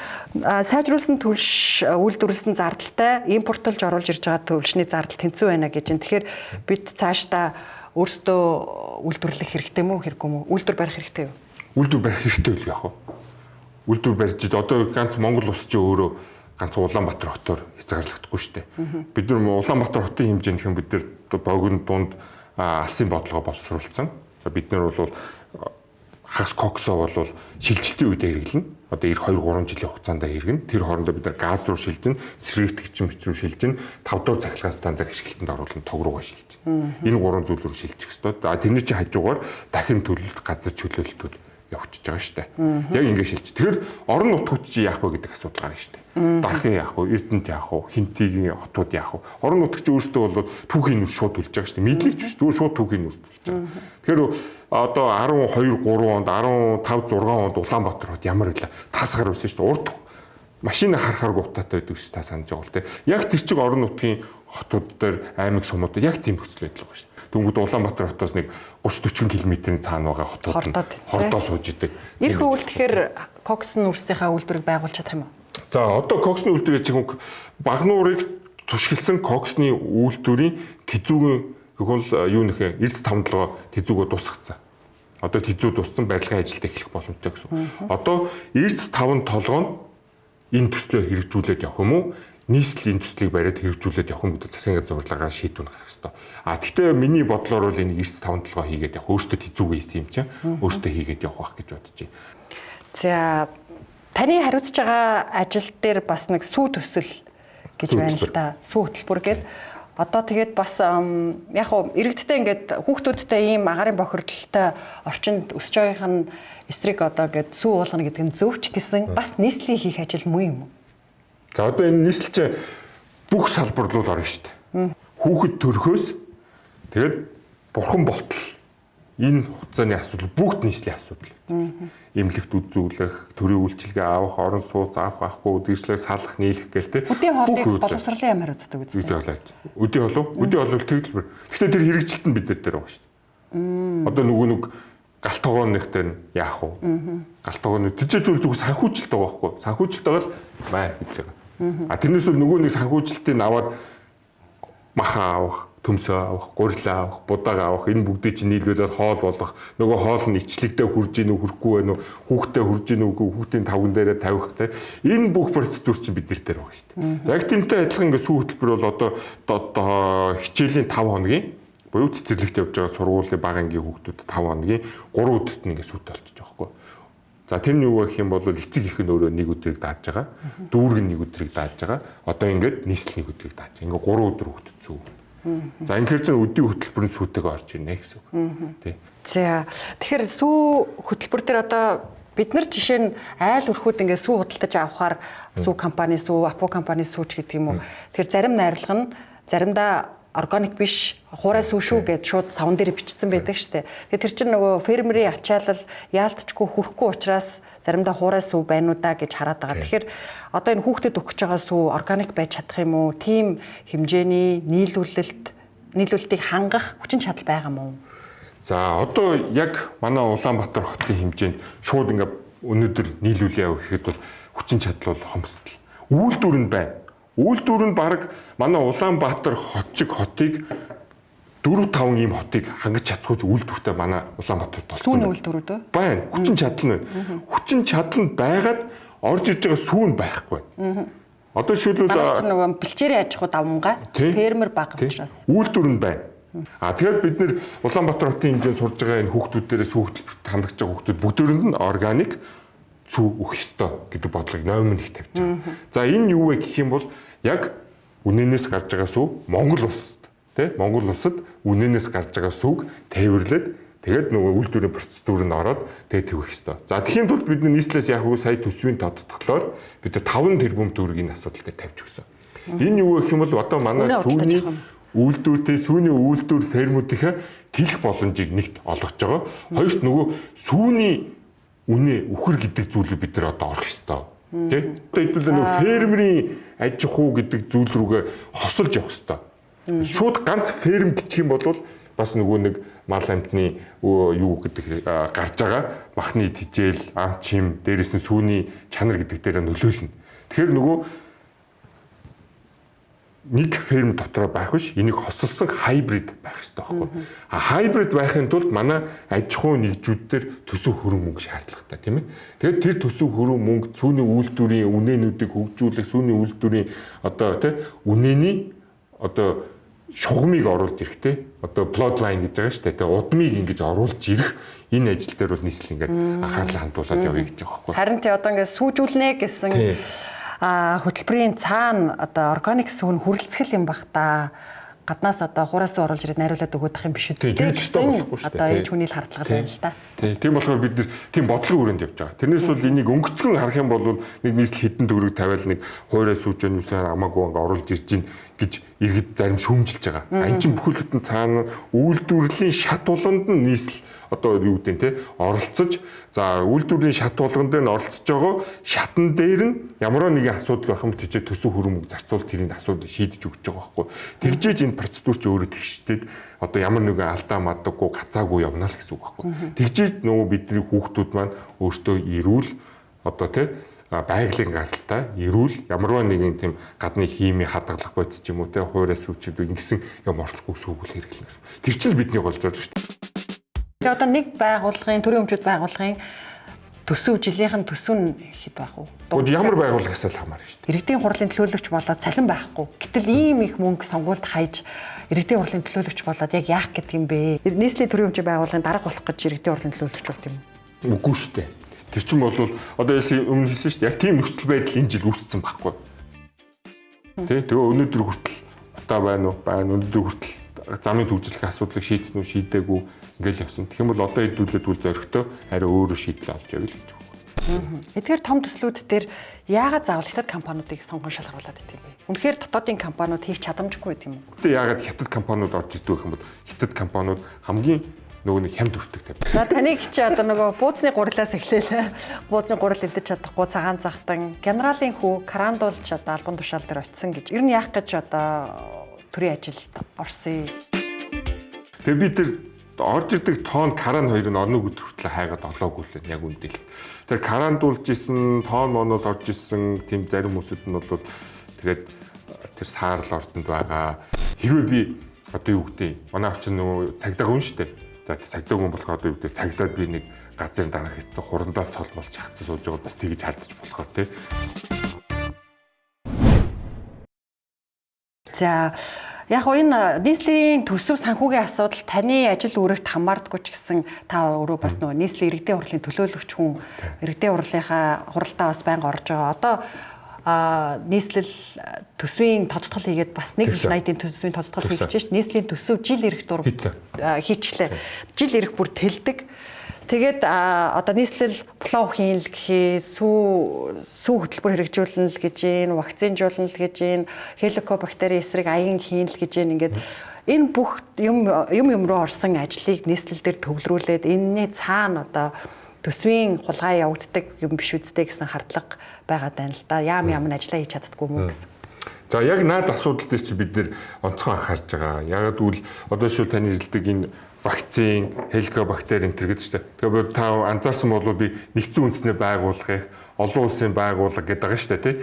сайжруулсан түлш үйлдвэрлэсэн зардалтай импортлж оруулж ирж байгаа түлшний зардал тэнцүү байна гэж. Тэгэхээр бид цаашдаа өөрсдөө үйлдвэрлэх хэрэгтэй мүү хэрэггүй мүү? Үйлдвэр барих хэрэгтэй юу? Үйлдвэр барих хэрэгтэй л яах вэ? Үйлдвэр барьж одоо ганц Монгол улс чинь өөрөө ганц Улаанбаатар хотоор хязгаарлагдахгүй шүү дээ. Бид нар Улаанбаатар хотын хэмжээнийхэн бид нар богино дунд алсын бодлогоо боловсруулсан. За бид нар бол хагас коксоо бол шилжилтийн үед хэрэглэнэ. Одоо эх 2-3 жилийн хугацаанд хэрэгнэ. Тэр хоорондоо бид нар газ руу шилжин, сэргээгчийн мэт рүү шилжин, 5 дугаар цахилгаан станцыг ашиглалтанд оруулан тог руугаа шилжин. Энэ 3 зүйл рүү шилжих ёстой. Тэрний чинь хажуугаар дахин төлөлт, газар чөлөөлөлтүүд явчихж байгаа шүү дээ. Яг ингэ шилж. Тэгэхээр орон нутгууд чи яах вэ гэдэг асуудал гарна шүү дээ. Дархын яах вэ, Эрдэнэт яах вэ, Хинтигийн хотууд яах вэ? Орон нутгч өөрсдөө бол түүхийн нүр шууд төлж байгаа шүү дээ. Мэдлэгч биш, зүгээр шууд түүхийн нүр төлж байгаа. Тэгэхээр одоо 12-3 онд 15-6 онд Улаанбаатар хот ямар байлаа тасгаар байсан шүү дээ. Урд машина харахаар утаатай байдаг шүү та санаж байгаа л те. Яг тэр чиг орон нутгийн хотууд дээр аймаг сумуудад яг тийм нөхцөл байдал байгаа шүү дээ. Тэнгүүд Улаанбаатар хотоос нэг 30-40 км-ийн цаана байгаа хотууд нь хордоо сууж идэг. Ирэх үйлдэлхээр коксны үрсийнхаа үйлдвэрийг байгуулж чадах юм уу? За одоо коксны үйлдвэрийг чинь багнуурыг тушгилсан коксны үйлдвэрийн тэзүүгийн гол юу нөхөө эрдэс тавталгаа тэзүүгөө тусгацсан. Одоо тэзүү туссан барилгын ажилд эхлэх боломжтой гэсэн. Одоо эрдэс таван толгоо нь энэ төслөө хэрэгжүүлээд явах юм уу? Нийслэл энэ төслийг бариад хэрэгжүүлээд явах юм гэдэг засгийн зурлагаар шийдвэр гаргах хэрэгтэй. Гэхдээ миний бодлоор бол энэ эрдэс таван толгоо хийгээд явах өөртөө тэзүүгээ хийсэн юм чинь өөртөө хийгээд явах байх гэж бодож байна. За таны хариуцж байгаа ажил дээр бас нэг сүү төсөл гэж байна л да. Сүү хөтөлбөр гээд одоо тэгээд бас яг хуу иргэдтэй ингээд хүүхдүүдтэй ийм агаарын бохирдолтой орчинд өсөж байгаагийнх нь эсрэг одоо гээд сүү уулгана гэдэг нь зөвч гэсэн бас нийслэлийн хийх ажил муу юм уу? За одоо энэ нийслэл чинь бүх салбар руу орно шүү дээ. Хүүхэд төрхөөс тэгээд бурхан болтол энэ хугацааны асуудал бүгд нийслэлийн асуудал. Эмнэлэгт үзүүлэх, төрийн үйлчилгээ авах, орон сууц авахгүй, дэржлэг салах, нийлэх гээл те. Үдийн хоолыг боловсруулалтын ямар үздэг үстэй. Үдийн хоол тэгэл. Гэхдээ тэр хэрэгжилт нь бид нар дээр байгаа шүү дээ. Одоо нөгөө нэг галт тогооныхтай нь яах вэ? Галт тогооны тийчээжүүл зүгээр санхүүжилт байгаа байхгүй. Санхүүжилт байгаа л маа гэж байгаа. Тэрнээс бол нөгөө нэг санхүүжилтийг аваад маха авах, төмсөө авах, гурилаа авах, будаага авах, энэ бүгдийг чинь нийлүүлээд хоол болгох, нөгөө хоол нь ичлэгдээ хурж ийн үү, хүрхгүй байна уу, хүүхдээ хурж ийн үгүй, хүүхдийн тавган дээрээ тавих те. Энэ бүх процедур чинь бид нар дээр байгаа шүү дээ. За яг тэнтэй адилхан ингээ сүү хөтөлбөр бол одоо хичээлийн 5 хоногийн буюу цэцэрлэгт явж байгаа сургуулийн бага ангийн хүүхдүүд 5 хоногийн 3 өдөрт нь ингээ сүүтэй болчих жоохгүй. За тэр нь юу гэх юм бол эцэг их нь өөрөө нэг өдрийг дааж байгаа, дүүрэг нь нэг өдрийг дааж байгаа. Одоо ингээд нийслэл нэг өдрийг дааж. Ингээ 3 өдөр хүүхдэд сүү. За инхээр чинь өдийн хөтөлбөрийн сүүтэйгээ орж ирнэ гэсэн үг. Тий. За тэгэхээр сүү хөтөлбөр дээр одоо бид нар жишээ нь айл өрхүүд ингээд сүү худалдаж авахаар сүү компани сүү, апо компани сүүч гэдэг юм уу. Тэгэхээр зарим найрлага нь заримдаа органик биш хуурай сүү шүү гэд шууд савн дээр бичсэн байдаг штэ. Тэгээ тэр чинь нөгөө фермерийн ачаалал яалтчгүй хүрхгүй учраас заримдаа хуурай сүү байна уу да гэж хараад байгаа. Тэгэхээр одоо энэ хүүхдэд өгч байгаа сүү органик байж чадах юм уу? Тим хэмжээний нийлүүлэлтийг хангах хүчин чадал байгаа мó? За одоо яг манай Улаанбаатар хотын хэмжээнд шууд ингээ өнөөдөр нийлүүлээ явах гэхэд бол хүчин чадал бол хомсдол. Үйлдвэр нь байна. Үйлдвэр нь баг манай Улаанбаатар хотыг 4-5 ийм хотыг хангаж чадахгүй үйлдвэртэй манай Улаанбаатар болсон. Сүүний үйлдвэрүүд үү? Байна. Хүчин чадал нь. Хүчин чадал нь байгаад орж ирж байгаа сүүн байхгүй. Одоо шилбэл нөгөө бэлчээрийн аж ахуй давмгаа фермер бага учраас үйлдвэр нь байна. Тэгэхээр бид нэр Улаанбаатар хотын хэмжээнд сурж байгаа энэ хүүхдүүдээрээ сүү хөтөлбөрт хамрагч байгаа хүүхдүүд бүгдөөрэнд нь органик сүү өгөх ёстой гэдэг бодлогыг номин их тавьж байгаа. За энэ юу вэ гэх юм бол яг үнэнээс гарч байгаа сүү Монгол улсад тий Монгол улсад үнэнээс гарч байгаа сүүг тээвэрлээд тэгээд нөгөө үйлдвэрийн процедурт ороод тэгээд төвөх ёстой. За тэгэхээр тулд бид нийслэлээс яг уу сая төсвийн тодтоглоор бид 5 тэрбум төгрөгийн асуудал дээр тавьж өгсөн. Энэ юу гэх юм бол одоо манай сүүний үйлдвэртэй сүүний үйлдвэр фермүүдийнхээ тэлэх боломжийг нэгт олгож байгаа. Хоёрт нөгөө сүүний үнэ үхэр гэдэг зүйлийг бид нар одоо орох ёстой. Тэ? Одоо хэдүүлээ нөгөө фермерийн аж ахуй гэдэг зүйл рүүгээ хосолж явах ёстой. Шууд ганц ферм гэх юм бол бас нөгөө нэг мал амтны юу гэдэг гарч байгаа махны тижэл, ам чим, дээрээс нь сүүний чанар гэдэг дээр нөлөөлнө. Тэгэхээр нөгөө нэг ферм дотроо байх биш, энийг хосолсон хайбрид байх хэрэгтэй байхгүй. Хайбрид байхын тулд манай аж ахуй нэгжүүдээр төсөв хөрөнгө мөнгө шаардлагатай тийм ээ. Тэгээд тэр төсөв хөрөнгө мөнгө сүүний үйлдвэрийн үнээнүүдийг хөгжүүлэх, сүүний үйлдвэрийн одоо тийм үнэний одоо шугамыг оруулж ирэхтэй. Одоо bloodline гэж байгаа шүү дээ. Тэгээ удмыг ингэж оруулж ирэх энэ ажил дээр бол нийслэл ингээд анхаарлаа хандуулаад явъя гэж байгаа байхгүй. Харин тий одоо ингээд сүүжүүлнэ гэсэн хөтөлбөрийн цаана одоо органик сүүн хүрэлцгэл юм бах та. Гаднаас одоо хуураас оруулж ирээд найруулад өгөх юм биш үү? Одоо ээж хүний л хардлагал байна л да. Тийм болохоор бид нэр тийм бодлогын хүрээнд явж байгаа. Тэрнээс бол энийг өнгөцгөн харах юм бол нэг нийслэл хідэн төгрөг тавиал нэг хуураас сүүжэн юусаар амаагүй ингээ оруулж ирж гин гэж иргэд зарим шүүмжилж байгаа. Ань чин бүхэл бүтэн цаана үйлдвэрлэлийн шат буланд нь нийслэл одоо юу гэдэг те оролцож за үйлдвэрлэлийн шат болгон дээр нь оролцож байгаа шатн дээр нь ямар нэгэн асуудал байх юм тийч төсөв хөрөмөг зарцуул тэрийн асуудал шийдэж өгч байгаа байхгүй. Тэгжээж энэ процедур чи өөрөө тэгштэд одоо ямар нэгэн алдаа мадаггүй гацаагүй явна л гэсэн үг байхгүй. Тэгжээж нөгөө бидний хүүхдүүд маань өөртөө ирүүл одоо те байгалийн гаралтай ирүүл ямарваа нэгэн тийм гадны хими хадгалах бодис ч юм уу те хуураас үчид ингэсэн юм орцгүй сүүгүүл хэрэглэнэ. Тэр чинь бидний гол зорилго шүү дээ. Тэгээ одоо нэг байгууллагын төрийн өмчөд байгууллагын төсөв жилийнхэн төсөв нь хэд байх вэ? Ямар байгууллагаас л хамаарна шүү дээ. Иргэдийн хурлын төлөөлөгч болоод цалин байхгүй. Гэтэл ийм их мөнгө сонгуульд хайж иргэдийн хурлын төлөөлөгч болоод яг яах гэдэг юм бэ? Нийслэлийн төрийн өмчөд байгууллагын дарга болох гэж иргэдийн хурлын төлөөлөгч болт юм уу? Үгүй шүү дээ. Тэр чинь бол одоо өмнө хэлсэн шүү дээ. Яг тийм нөхцөл байдал энэ жил үүссэн байхгүй. Тэгээ өнөөдөр хүртэл одоо байна уу? Өнөөдөр хүртэл замын төвжлэх асуудлыг шийдсэн үү, шийдээгүй ингээл явсан. Тэгэх юм бол одоо хэдүүлээд үл зоригтой арай өөрөө шийдэл олж явъя л гэж байна. Тэгэхээр том төслүүд дээр яагаад заавал хятад компаниудыг сонгон шалгаруулад байт юм бэ? Үнэхээр дотоодын компаниуд хийх чадамжгүй байт юм уу? Тэ яагаад хятад компаниуд орж ирдэг гэх юм бол хятад компаниуд хамгийн нөгөө нэг хямд өртөг тавь. Таныг чи одоо нөгөө бууцны гурлаас эхлээл бууцны гурал элдэж чадахгүй цагаан захтан генералын хүү карандуулж одоо албан тушаал дээр очисон гэж. Ер нь яах гэж одоо төрийн ажилд орсон. Тэгээ бид тэр орж ирдэг тоон каран хоёр нь орны өдөр хүртэл хайгаад олоогүй л яг үндэл. Тэр карандуулж исэн тоон моноос орж исэн тийм зарим хүмүүсд нь бол тэгээд тэр саарл ордонд байгаа. Хэрвээ би одоо юу гэдэг манай авчин нөгөө цагдаа хүн шүү дээ. За цагдаа хүн болох одоо юу гэдэг цагдаад би нэг газрын дараа хийсэн хурандаа цолмол шахацсан сууж байгаа бас тэгж хардаж болохоор тий. За яг энэ нийслэлийн төсөв санхүүгийн асуудал таны ажил үүрэгт хамаардаггүй ч гэсэн та өөрөө бас нөгөө нийслэлийн иргэдийн хурлын төлөөлөгч хүн иргэдийн хурлынхаа хуралдаа бас байнга орж байгаа. Одоо нийслэл төсвийн тодтгол хийгээд бас нэг жил 80-ийн төсвийн тодтгол хийж шээ. Нийслэлийн төсөв жил ирэх дур хийчихлээ. Жил ирэх бүр тэлдэг. Тэгээд одоо нийслэл плов хийн л гэхээ сүү хөтөлбөр хэрэгжүүлнэ л гэж байна, вакцинжуулна л гэж байна, хеликобактери эсрэг аян хийн л гэж байна. Ингээд энэ бүх юм руу орсон ажлыг нийслэл дээр төвлөрүүлээд энэний цаана одоо төсвийн хулгай явагддаг юм биш үсттэй гэсэн хардлага байгаад байна л да. Яам ажлаа хийж чаддаггүй мүү гэсэн. За яг наад асуудал дээр чи бид нэр онцгой анхаарч байгаа. Яг үл одоо шил таны хэлдэг энэ вакцин, хеликобактер энэ төр гэдэг чинь. Тэгэхээр та анзаарсан бол би нэгдсэн үндэснээ байгуулгах, олон улсын байгууллага гэдэг байгаа шүү дээ, тий.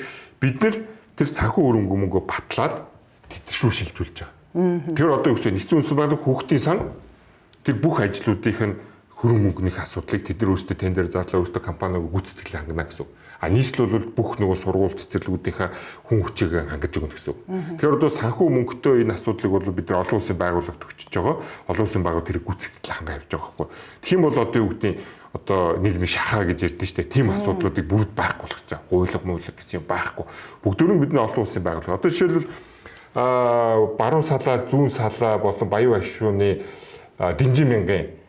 Бид нэр тэр санхүү хөрөнгө мөнгөө батлаад тэтэршүү шилжүүлж байгаа. Тэр одоо юу гэсэн нэгдсэн үндэсний байгууллага хүүхдийн сан тэр бүх ажлуудынх нь хөрөнгө мөнгөний асуудлыг тэд нар өөрсдөө тендер зарлаа өөрсдөө компаниуд гүйцэтгэл хангана гэсэн. А нийслэл бол бүх нөгөө сургууль цэцэрлэгүүдийнхаа хүн хүчийг хангаж өгнө гэсэн. Тэгэхээр одоо санхүү мөнгөтэй энэ асуудлыг бол бид нар олон улсын байгууллагад өгчөж байгаа. Олон улсын байгууллага тэрийг гүйцэтгэл хангаж явж байгаа байхгүй. Тэгэх юм бол одоо юу гэдэг одоо нэг шахаа гэж ярьдэн штэ. Тийм асуудлуудыг бүрд байхгүй болох гэж. Гуйлга муулга гэсэн юм байхгүй. Бүгдөө бидний олон улсын байгууллага. Одоо жишээлбэл баруун салаа, зүүн салаа болон Баян ашууны Дэнжин мянган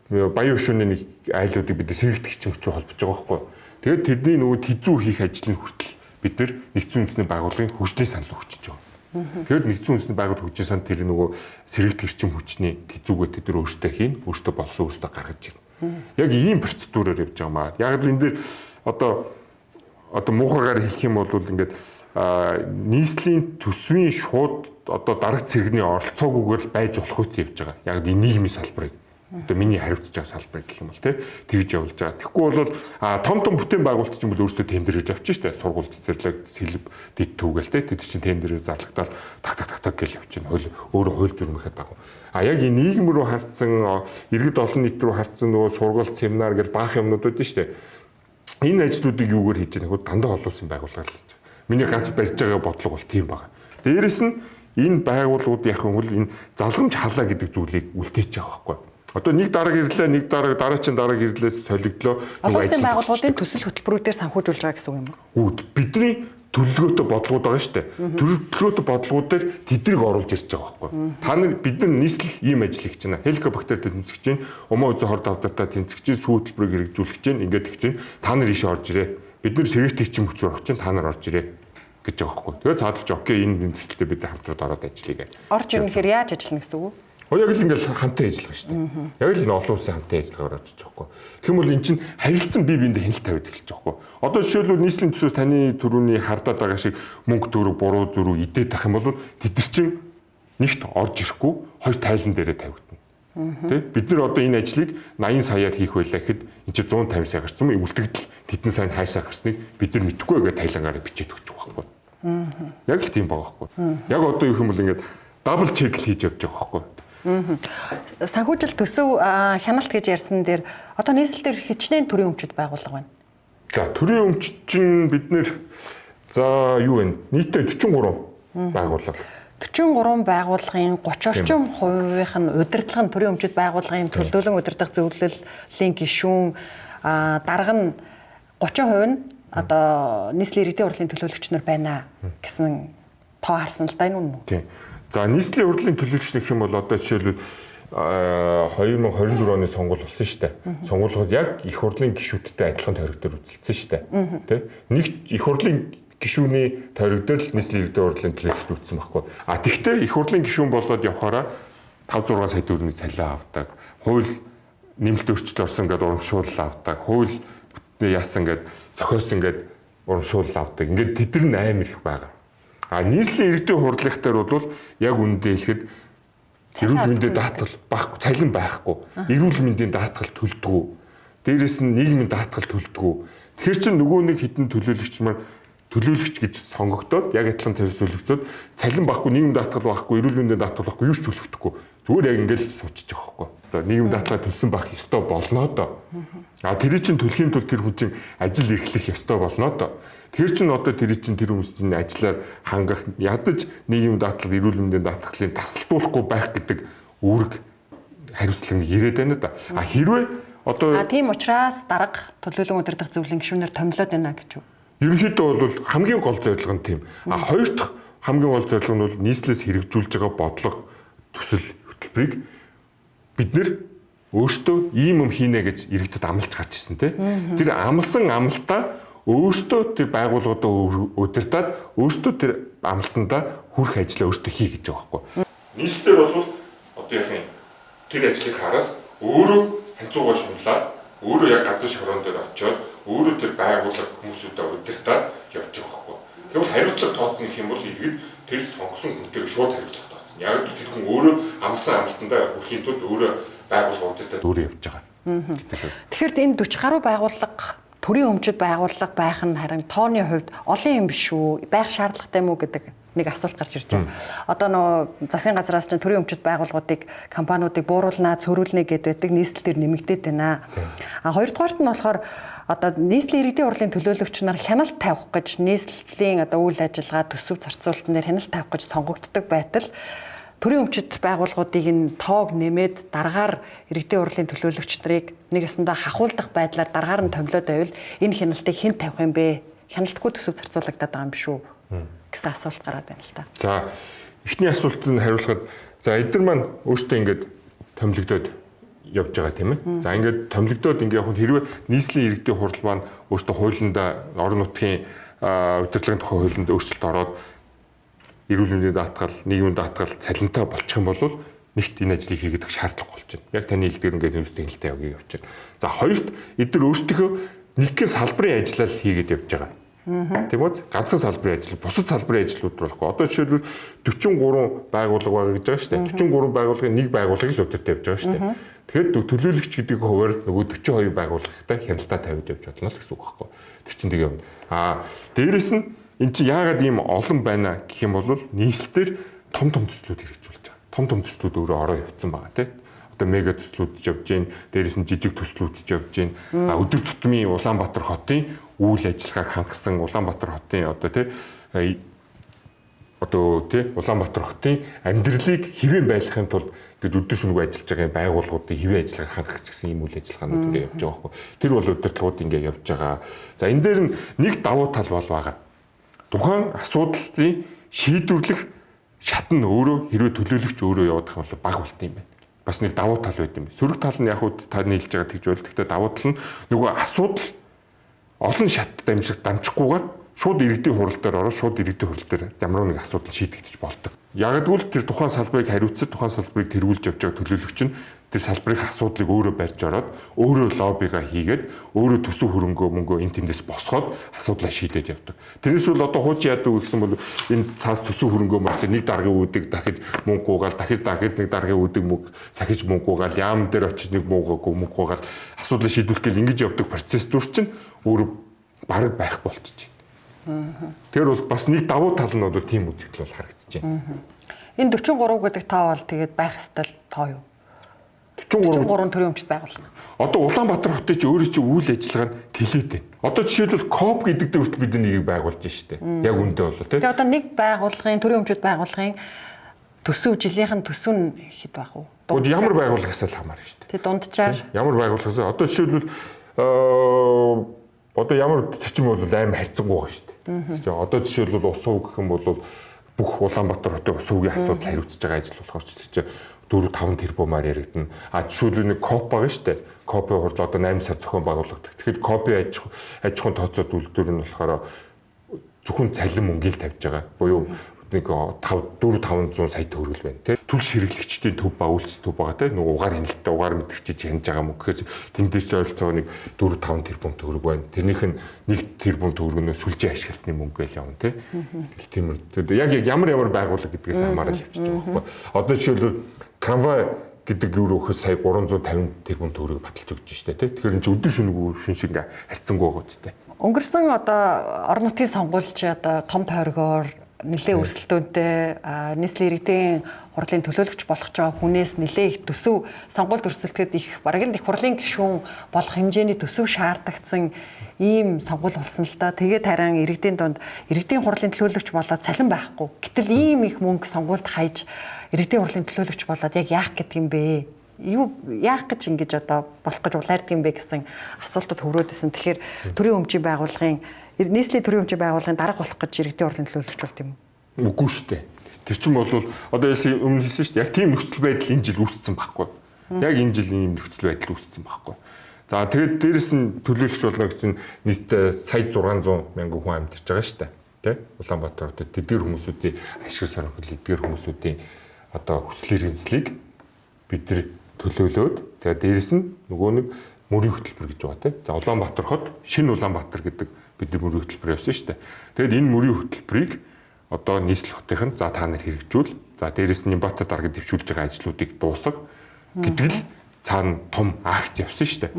Баян ашууны нэг айлуудыг бид сэргийгч хүчтэй холбож байгаа байхгүй. Тэгээд тэдний нөгөө тизүү хийх ажлын хүртэл бид нар нэгдсэн үндэсний байгууллагын хөгжлийн санал өгч байгаа. Тэгэхээр нэгдсэн үндэсний байгууллага хөгжлийн сан тэр нөгөө сэргийгч хүчний тизүүгээ тэд нар өөрсдөө хийн, өөрсдөө болсон өөрсдөө гаргаж ирнэ. Яг ийм процедураар явж байгаа маа. Яг л энэ дээр одоо муухайгаар хэлэх юм бол ингээд нийслэлийн төсвийн шууд одоо дарга цэрэгний оролцоогүйгээр байж болох үс явж байгаа. Яг энэ нийгмийн салбарыг одоо миний хариуцж байгаа салбар гэх юм бол тэгж явуулж байгаа. Тэгэхгүй бол том бүтээн байгуулалт ч юм бол өөрсдөө тендерээр явчих штэ. Сургууль цэцэрлэг, сэлб, дэд түүгээл тэд чинь тендерээр зарлагдаад так гэж явчихна. Өөрөө хууль зөрмөхийн дагуу. Яг энэ нийгэм рүү харцсан, иргэд олон нийт рүү харцсан нөгөө сургууль, семинар гэж баах юмнууд үүдэн штэ. Энэ ажлуудыг юугаар хийж байгаа нөхөд дандаа олон улсын байгууллага л хийж байгаа. Миний ганц барьж байгаа бодлого бол тийм байна. Дээрэс нь энэ байгууллагууд яг юм бол энэ залгамж халаа гэдэг зүйлийг үлдээж байгаа байхгүй. Одоо нэг дарга ирлээ, нэг дараагийн дарга ирлээс солигдлоо. Олон улсын байгууллагуудын төсөл хөтөлбөрүүдээр санхүүжүүлж байгаа гэсэн үг юм уу? Үгүй. Бидний төлөвлөгөөтэй бодлогууд байгаа шүү дээ. Төлөвлөгөөтэй бодлогуудаар тэдрийг оруулж ирж байгаа байхгүй. Та нар бид нар нийслэл ийм ажил хийж байна. Хеликоптер тэнцэж чинь, умаа үзэн хорд автартаа тэнцэж чинь, сүү хөтөлбөрийг хэрэгжүүлэх чинь, ингээд их чинь та нар ийшээ орж ирээ. Бид нар сэрэгтэй чинь хүч орох чинь та нар орж ирээ гэж байгаа байхгүй. Тэгээд цаадалж окей энэ төсөлтөд бид нар хамтраад ороод ажиллая гэж. Орж ирнэ гэхээр яаж ажиллана гэсэн үг үү? Яг л ингээл хамтаа ажиллах шүү дээ. Яг л олон улсын хамтаа ажиллагаар очиж байгаа байхгүй. Тэгм бол эн чинь харилцан бие биендээ хяналт тавиад эхэлж байгаа байхгүй. Одоо жишээлбэл нийслэлийн төсөөс таны төрөний хардаад байгаа шиг мөнгө төгрөг буруу зөрүү идээд тах юм бол тэд нар чинь нэгт орж ирэхгүй хоёр тайлан дээрээ тавигдана. Тэ бид нар одоо энэ ажлыг 80 саяар хийх байлаа гэхэд эн чинь 150 сая гарсан юм үлдэгдэл тэдэн сайн хаашаа гарсныг бид нар мэдэхгүй гэдэг тайлангаараа бичээд өгч байгаа байхгүй. Яг л тийм байгаа байхгүй. Яг одоо юу юм бол ингээд дабл чек хийж явж байгаа байхгүй. Санхүүжилт төсөв хяналт гэж ярьсан дээр одоо нийслэлээр хичнээн төрийн өмчөд байгууллага байна. За төрийн өмчт чинь бид нэр за юу вэ? Нийтдээ 43 байгууллага. 43 байгууллагын 30 орчим хувийнх нь удирдлага нь төрийн өмчөд байгууллагын төлөөлөн удирдах зөвлөлийн гишүүн дарга нь 30% нь одоо нийслэлийн иргэдийн хурлын төлөөлөгч нар байна гэсэн тоо харсан л да энэ үнэ үү? Тийм. За нийслэлийн хурлын төлөөлөгч гэх юм бол одоо жишээлбэл 2024 оны сонгуул болсон шүү дээ. Сонгуулиуд яг их хурлын гишүүдтэй адилхан тойрог дээр үзэлцсэн шүү дээ. Тэ? Нэг их хурлын гишүүний тойрог дээр л нийслэлийн иргэдийн хурлын төлөөлөгч үзсэн байхгүй. А тэгвэл их хурлын гишүүн болоод явхаараа 5-6 сая төгрөгийн цалин авдаг. Хууль нэмэлт өөрчлөлт орсон гэдэг урамшуул авдаг. Хууль яасан гэдэг зохиосон гэдэг урамшуул авдаг. Ингээд тэд нар амар их байгаа. А нийслэлийн иргэдийн хурлынхтаар бол яг үүндээ хэлэхэд эрүүл мэндийн даатгал байхгүй, цалин байхгүй. Эрүүл мэндийн даатгал төлдөггүй. Дээрээс нь нийгмийн даатгал төлдөггүй. Тэгэхээр чинь нөгөө нэг хідэн төлөөлөгч гэж сонгогдоод яг адилхан төлөвлөгцөд цалин байхгүй, нийгмийн даатгал байхгүй, эрүүл мэндийн даатгал байхгүй юу ч төлөгдөхгүй. Зүгээр яг ингээд суучих байгаа байхгүй. Одоо нийгмийн даатгалаа төлсөн байх ёстой болноо доо. А тэр чинь төлөхийн тулд тэр хүн чинь ажил эрхлэх ёстой болноо доо. Тэр чинь одоо тэр чинь тэр хүмүүсийн ажиллаар хангах ядаж нийгмийн даатгал, эрүүл мэндийн даатгалыг тасалдуулахгүй байх гэдэг үүрэг хариуцлага ирээд байна да. А хэрвээ одоо тийм учраас дарга төлөөлөн удирдах зөвлөлийн гишүүнээр томилоод байна гэж үү? Ерөнхийдөө бол хамгийн гол зорилго нь тийм. А хоёр дахь хамгийн гол зорилго нь бол нийслэлээс хэрэгжүүлж байгаа бодлого төсөл хөтөлбөрийг бид нэр өөртөө ийм юм хийнэ гэж иргэдэд амлаж гарч ирсэн тийм. Тэр амлсан амлалтаа өөртөө тэр байгууллагуудаа удирдаад өөртөө тэр амлалтандаа хүрэх ажлаа өөртөө хий гэж байгаа байхгүй. Нийслэлээр бол одоо яг тэр ажлыг хараас өөрөө ханцуугаар шунлаад өөрөө яг газар шороон дээр очиод өөрөө тэр байгууллага хүмүүсүүдээ удирдаад явж байгаа байхгүй. Тэгвэл хариуцлага тооцно гэх юм бол иргэд тэр сонгосон хүнтэйг шууд хариуцлага тооцно. Яг тэр хүн өөрөө амлсан амлалтандаа хүрэхийн тулд өөрөө байгууллага удирдаад өөрөө явж байгаа. Тэгэхээр энэ 40 гаруй байгууллага төрийн өмчөд байгууллага байх нь харин тооны хувьд олон юм биш үү? Байх шаардлагатай мүү гэдэг нэг асуулт гарч ирж байна. Одоо нөө засгийн газраас чинь төрийн өмчөд байгууллагуудыг компаниудыг бууруулнаа, цөөрүүлнэ гэдэг нийслэлээр нэмэгдээд байна. А хоёрдугаарт нь болохоор одоо нийслэлийн иргэдийн хурлын төлөөлөгч нар хяналт тавих гэж нийслэлийн одоо үйл ажиллагаа төсөв зарцуулалтын дээр хяналт тавих гэж сонгогддог байтал төрийн өмчөд байгууллагуудыг энэ тоог нэмээд дараагаар иргэдийн хурлын төлөөлөгч нарыг нэг ясандаа хахуулдах байдлаар дараагаар нь томилоод байвал энэ хяналтыг хэн тавих юм бэ? Хяналтгүй төсөв зарцуулагдаад байгаа юм биш үү? Гэсэн асуулт гараад байна л та. За эхний асуултанд хариулахад за эдгээр маань өөртөө ингээд томилогдоод явж байгаа тийм ээ. За ингээд томилогдоод ингээд яг хэрвээ нийслэлийн иргэдийн хурл маань өөртөө хуулиндаа орон нутгийн удирдлагын тухай хуулинд өөрчлөлт ороод эрүүл мэндийн даатгал, нийгмийн даатгал цалинтай болчих юм бол нэгт энэ ажлыг хийгээд шаардлага болж байна. Яг таны хэлдгээр ингээд өөрсдөө хяналттай явъя явж байна. За хоёрт эдгээр өөрсдөө нэгэн салбарын ажиллал хийгээд явж байгаа. Тийм үү? Ганцхан салбарын ажил, бусад салбарын ажлууд болохгүй. Одоо жишээлбэл 43 байгууллага байгаа гэж байгаа шүү дээ. 43 байгууллагын нэг байгууллагыг л удирдах явж байгаа шүү дээ. Тэгэхээр төлөөлөгч гэдэг хуваар нөгөө 42 байгууллагатай хяналтаа тавьж явж болно л гэсэн үг байхгүй. Тэр чинь тэгээ юм. Дээрэс нь эн чинь яагаад ийм олон байна гэх юм бол нийслэлээр том төслүүд хэрэгжүүлж байгаа. Том төслүүд өөрөө ороо явцсан байгаа тийм. Одоо мега төслүүд явж гин, дээрэс нь жижиг төслүүд явж гин. Өдөр тутмын Улаанбаатар хотын үйл ажиллагааг хангасан Улаанбаатар хотын одоо тийм одоо тий Улаанбаатар хотын амьдралыг хэвэн байлгахын тулд гэж өдөр шөнөгүй ажиллаж байгаа байгууллагуудын хэвэн ажиллагааг хангах гэсэн ийм үйл ажиллагаанууд ингээд явж байгаа байхгүй. Тэр бол удирдлагууд ингээд явж байгаа. За энэ дээр нэг давуу тал бол байгаа. Тухайн асуудлыг шийдвэрлэх шат нь өөрөө хэрвээ төлөөлөгч өөрөө явах юм бол бага болт юм байна. Бас нэг давуу тал байт юм. Сөрөг тал нь яг уу таны хэлж байгаа тэгж байл. Гэхдээ давуу тал нь нөгөө асуудал олон шаттай дамжихгүйгээр шууд иргэдийн хурал дээр ороод шууд иргэдийн хурал дээр ямар нэг асуудал шийдэгдэж болдог. Ягдвал тэр тухайн салбарыг хариуцсан тухайн салбарыг тэргүүлж явж байгаа төлөөлөгч нь тэр салбарын асуудлыг өөрөө барьж ороод өөрөө лоббига хийгээд өөрөө төсөв хөрөнгөө мөнгөө эн тэндээс босгоод асуудлаа шийдээд явдаг. Тэрнээс бол одоо хуучин яадаг гэсэн бол энэ цаас төсөв хөрөнгөө марч нэг даргын үүдэг дахиж мөнгө гуйгаал дахиж нэг даргын үүдэг мөнгө сахиж мөнгө гуйгаал яам дээр очиж нэг мөнгө гуйгаал асуудлаа шийдвэрлэх гэл ингэж явдаг процедур чинь өөрөө бараг байхгүй болчихж байна. Тэр бол бас нэг давуу тал нь одоо тийм үзэгдэл бол харагдаж байна. Энэ 43 гэдэг тоо бол тэгээд байх ёстой тоо юу? 43 төрийн өмчт байгууллага. Одоо Улаанбаатар хотын чи өөрөө чи үйл ажиллагаа нь тэлээд байна. Одоо жишээлбэл КОП гэдэг дээр хүртэл бид нэгийг байгуулж штэ. Яг үндэ болоо тийм. Тэгээ одоо нэг байгууллагын төрийн өмчт байгууллагын төсөв жилийнхэн төсөв нь хэд байх вэ? Ямар байгууллагаас л хамаарна штэ. Тэгээ дунджаар ямар байгууллагаас одоо жишээлбэл одоо ямар зочин бол аим харьцангуй байгаа штэ. Одоо жишээлбэл ус сувг гэх юм бол бүх Улаанбаатар хотын ус сувгийн асуудал хариуцж байгаа ажил болохоор ч тийм 4-5 тэрбумаар яригдана. Жишээлбэл нэг КОП байгаа шүү дээ. КОП-ийн хурал одоо 8 сар зохион байгуулагддаг. Тэгэхэд КОП-ийн аж ахуйн тооцоод үйлдвэр нь болохоор зөвхөн цалин мөнгөийг тавьж байгаа. Буюу нэг 4-500 сая төгрөг байна тий. Түлш хэрэглэгчдийн төв ба үйлчлэл төв байгаа тий. Нэг угаар хяналттай угаар мэдгчиж хянаж байгаа мөнгө гэхээр тэн дээр ч ойролцоогоо нэг 4-5 тэрбум төгрөг байна. Тэрнийх нь 1 тэрбум төгрөг нь сүлжээ ашигласны мөнгө л явна тий. Тэгэл тиймэр. Яг ямар байгууллага гэдгээс хамаарал явчихж байгаа байхгүй. Одоо жишээлбэл трамвай гэдэг юу өөхөс сая 350 тэрбум төгрөг баталж өгч штэ тий. Тэгэхээр энэ өдөр шөнөгүй шин шиг харьцангуй байгаа үстэй. Өнгөрсөн одоо орон нутгийн сонгуульч одоо том тойргоор нэлээ өрсөлдөөнтэй нийслэлийн иргэдийн хурлын төлөөлөгч болох ч байгаа хүнээс нэлээ их төсөв сонгуульд өрсөлдөхэд их бараг л их хурлын гишүүн болох хэмжээний төсөв шаардагдсан ийм сонгуул болсон л да. Тэгээд харин иргэдийн дунд иргэдийн хурлын төлөөлөгч болоод цалин байхгүй. Гэтэл ийм их мөнгө сонгуульд хайж иргэдийн хурлын төлөөлөгч болоод яг яах гэдэг юм бэ? Юу яах гэж ингэж одоо болох гэж улаардаг юм бэ гэсэн асуултад хөрөөдсөн. Тэгэхээр төрийн өмчийн байгууллагын нийслэлийн төрийн өмчийн байгууллагын дарга болох гэж иргэдийн хурлын төлөөлөгч болт юм уу? Үгүй шүү дээ. Тэр чинь бол одоо өмнө хэлсэн шүү дээ. Яг тийм нөхцөл байдал энэ жил үүссэн байхгүй. Яг энэ жил ийм нөхцөл байдал үүссэн байхгүй. За тэгээд дээрэс нь төлөөлөгч болно гэсэн нийтдээ сая 600 мянган хүн амьдарч байгаа шүү дээ. Тэ? Улаанбаатар хотод тэдгээр хүмүүсүүдийн ашиг сонирхол эдгээр хүмүүсүүдийн одоо хүсэл эрмэлзлийг бид нар төлөөлөөд за дээрэс нь нөгөө нэг мөрийн хөтөлбөр гэж байгаа тийм. За Улаанбаатар хот шинэ Улаанбаатар гэдэг бидний мөрийн хөтөлбөр явсан шүү дээ. Тэгэд энэ мөрийн хөтөлбөрийг одоо нийслэл хотынх нь за та нар хэрэгжүүл. За дээрэс нь Нямбатар дарга дэвшүүлж байгаа ажлуудыг дуусгах гэдэг л цаана том акт явсан шүү дээ.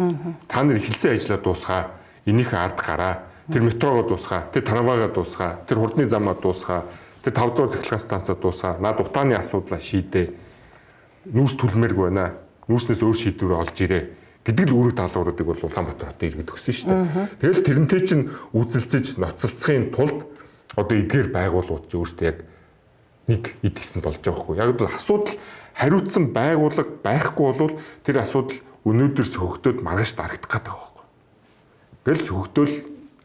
Та нар эхэлсэн ажлаа дуусгаа, энийхээ ард гараа, тэр метрогоо дуусгаа, тэр трамвайгаа дуусгаа, тэр хурдны замаа дуусгаа, тэр 5 дугаар цахилгаан станцаа дуусгаа, наад утааны асуудлаа шийдээ. Нүүрс түлмээргүй байна. Нүүрснээс өөр шийдвэр олж ирээ гэдэг л үүрэг даалгавруудыг бол Улаанбаатар хотод иргэд өгсөн шүү дээ. Тэгэл тэрнтэй чинь үзэлцэж ноцолцохын тулд одоо эдгээр байгууллагууд ч өөртөө яг нэг эд хэсэнд болж байгаа хгүй. Яг л асуудал хариуцсан байгууллага байхгүй бол тэр асуудал өнөөдөр сөхөгдөд маргааш дарагдах гэдэг байхгүй. Тэгэл сөхөгдөөл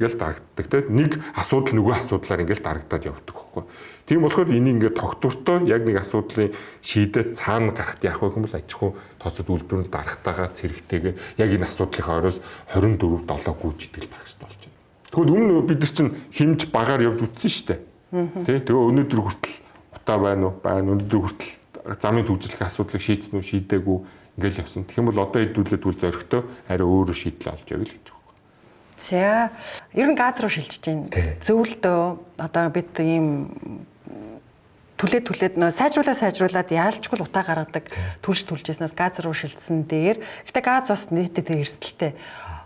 ингээл дарагддаг те нэг асуудал нөгөө асуудлаар ингээл дарагдаад явдаг байхгүй. Тийм болохоор энийг ингээд тогтвортой яг нэг асуудлын шийдэд цаана гарахт яах вэ гэвэл аж ахуй тооцоод үйлдвэрийн дарагтайгаа цэрэгтэйгээ яг энэ асуудлын ороос 24/7 гүйж идэл байх хэрэгтэй болж байна. Тэгвэл өмнө бид нар чинь хэмж багаар явж үтсэн шүү дээ. Тэгээ өнөөдөр хүртэл утаа байна уу? Байна. Өнөөдөр хүртэл замын төвжлэх асуудлыг шийдсэн үү? Шийдээгүй ингээл явсан. Тэгэх юм бол одоо хэдүүлээд үл зоригтой арай өөрөө шийдэл олж явъя л гэж байна. За ер нь газ руу шилжиж байна. Зөвлөлтөө одоо бид ийм түлээд сайжруулаад яалчгүй утаа гаргадаг түлж түлжсэнээс газ руу шилжсэн дээр гэхдээ газ бас нийтэд эрсдэлтэй.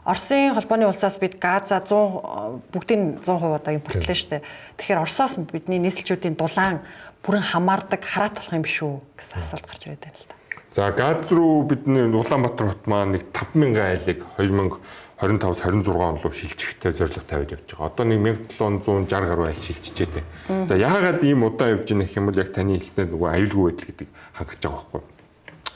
Оросын холбооны улсаас бид газа 100 бүгдийн 100% одоо импортлоо штэ. Тэгэхээр Оросоос бидний нийслэлчүүдийн дулаан бүрэн хамаардаг хараат болох юм биш үү гэсэн асуулт гарч ирээд байна л да. За газ руу бидний Улаанбаатар хот маань нэг 5000 айлыг 2025-26 он руу шилжихтэй зорилго тавиад явж байгаа. Одоо нэг 1760 гаруй айл шилжижээ дээ. За яагаад ийм удаан явж байгаа юм бол яг таны хэлснээр нөгөө аюулгүй байдал гэдэг хангаж байгаа байхгүй.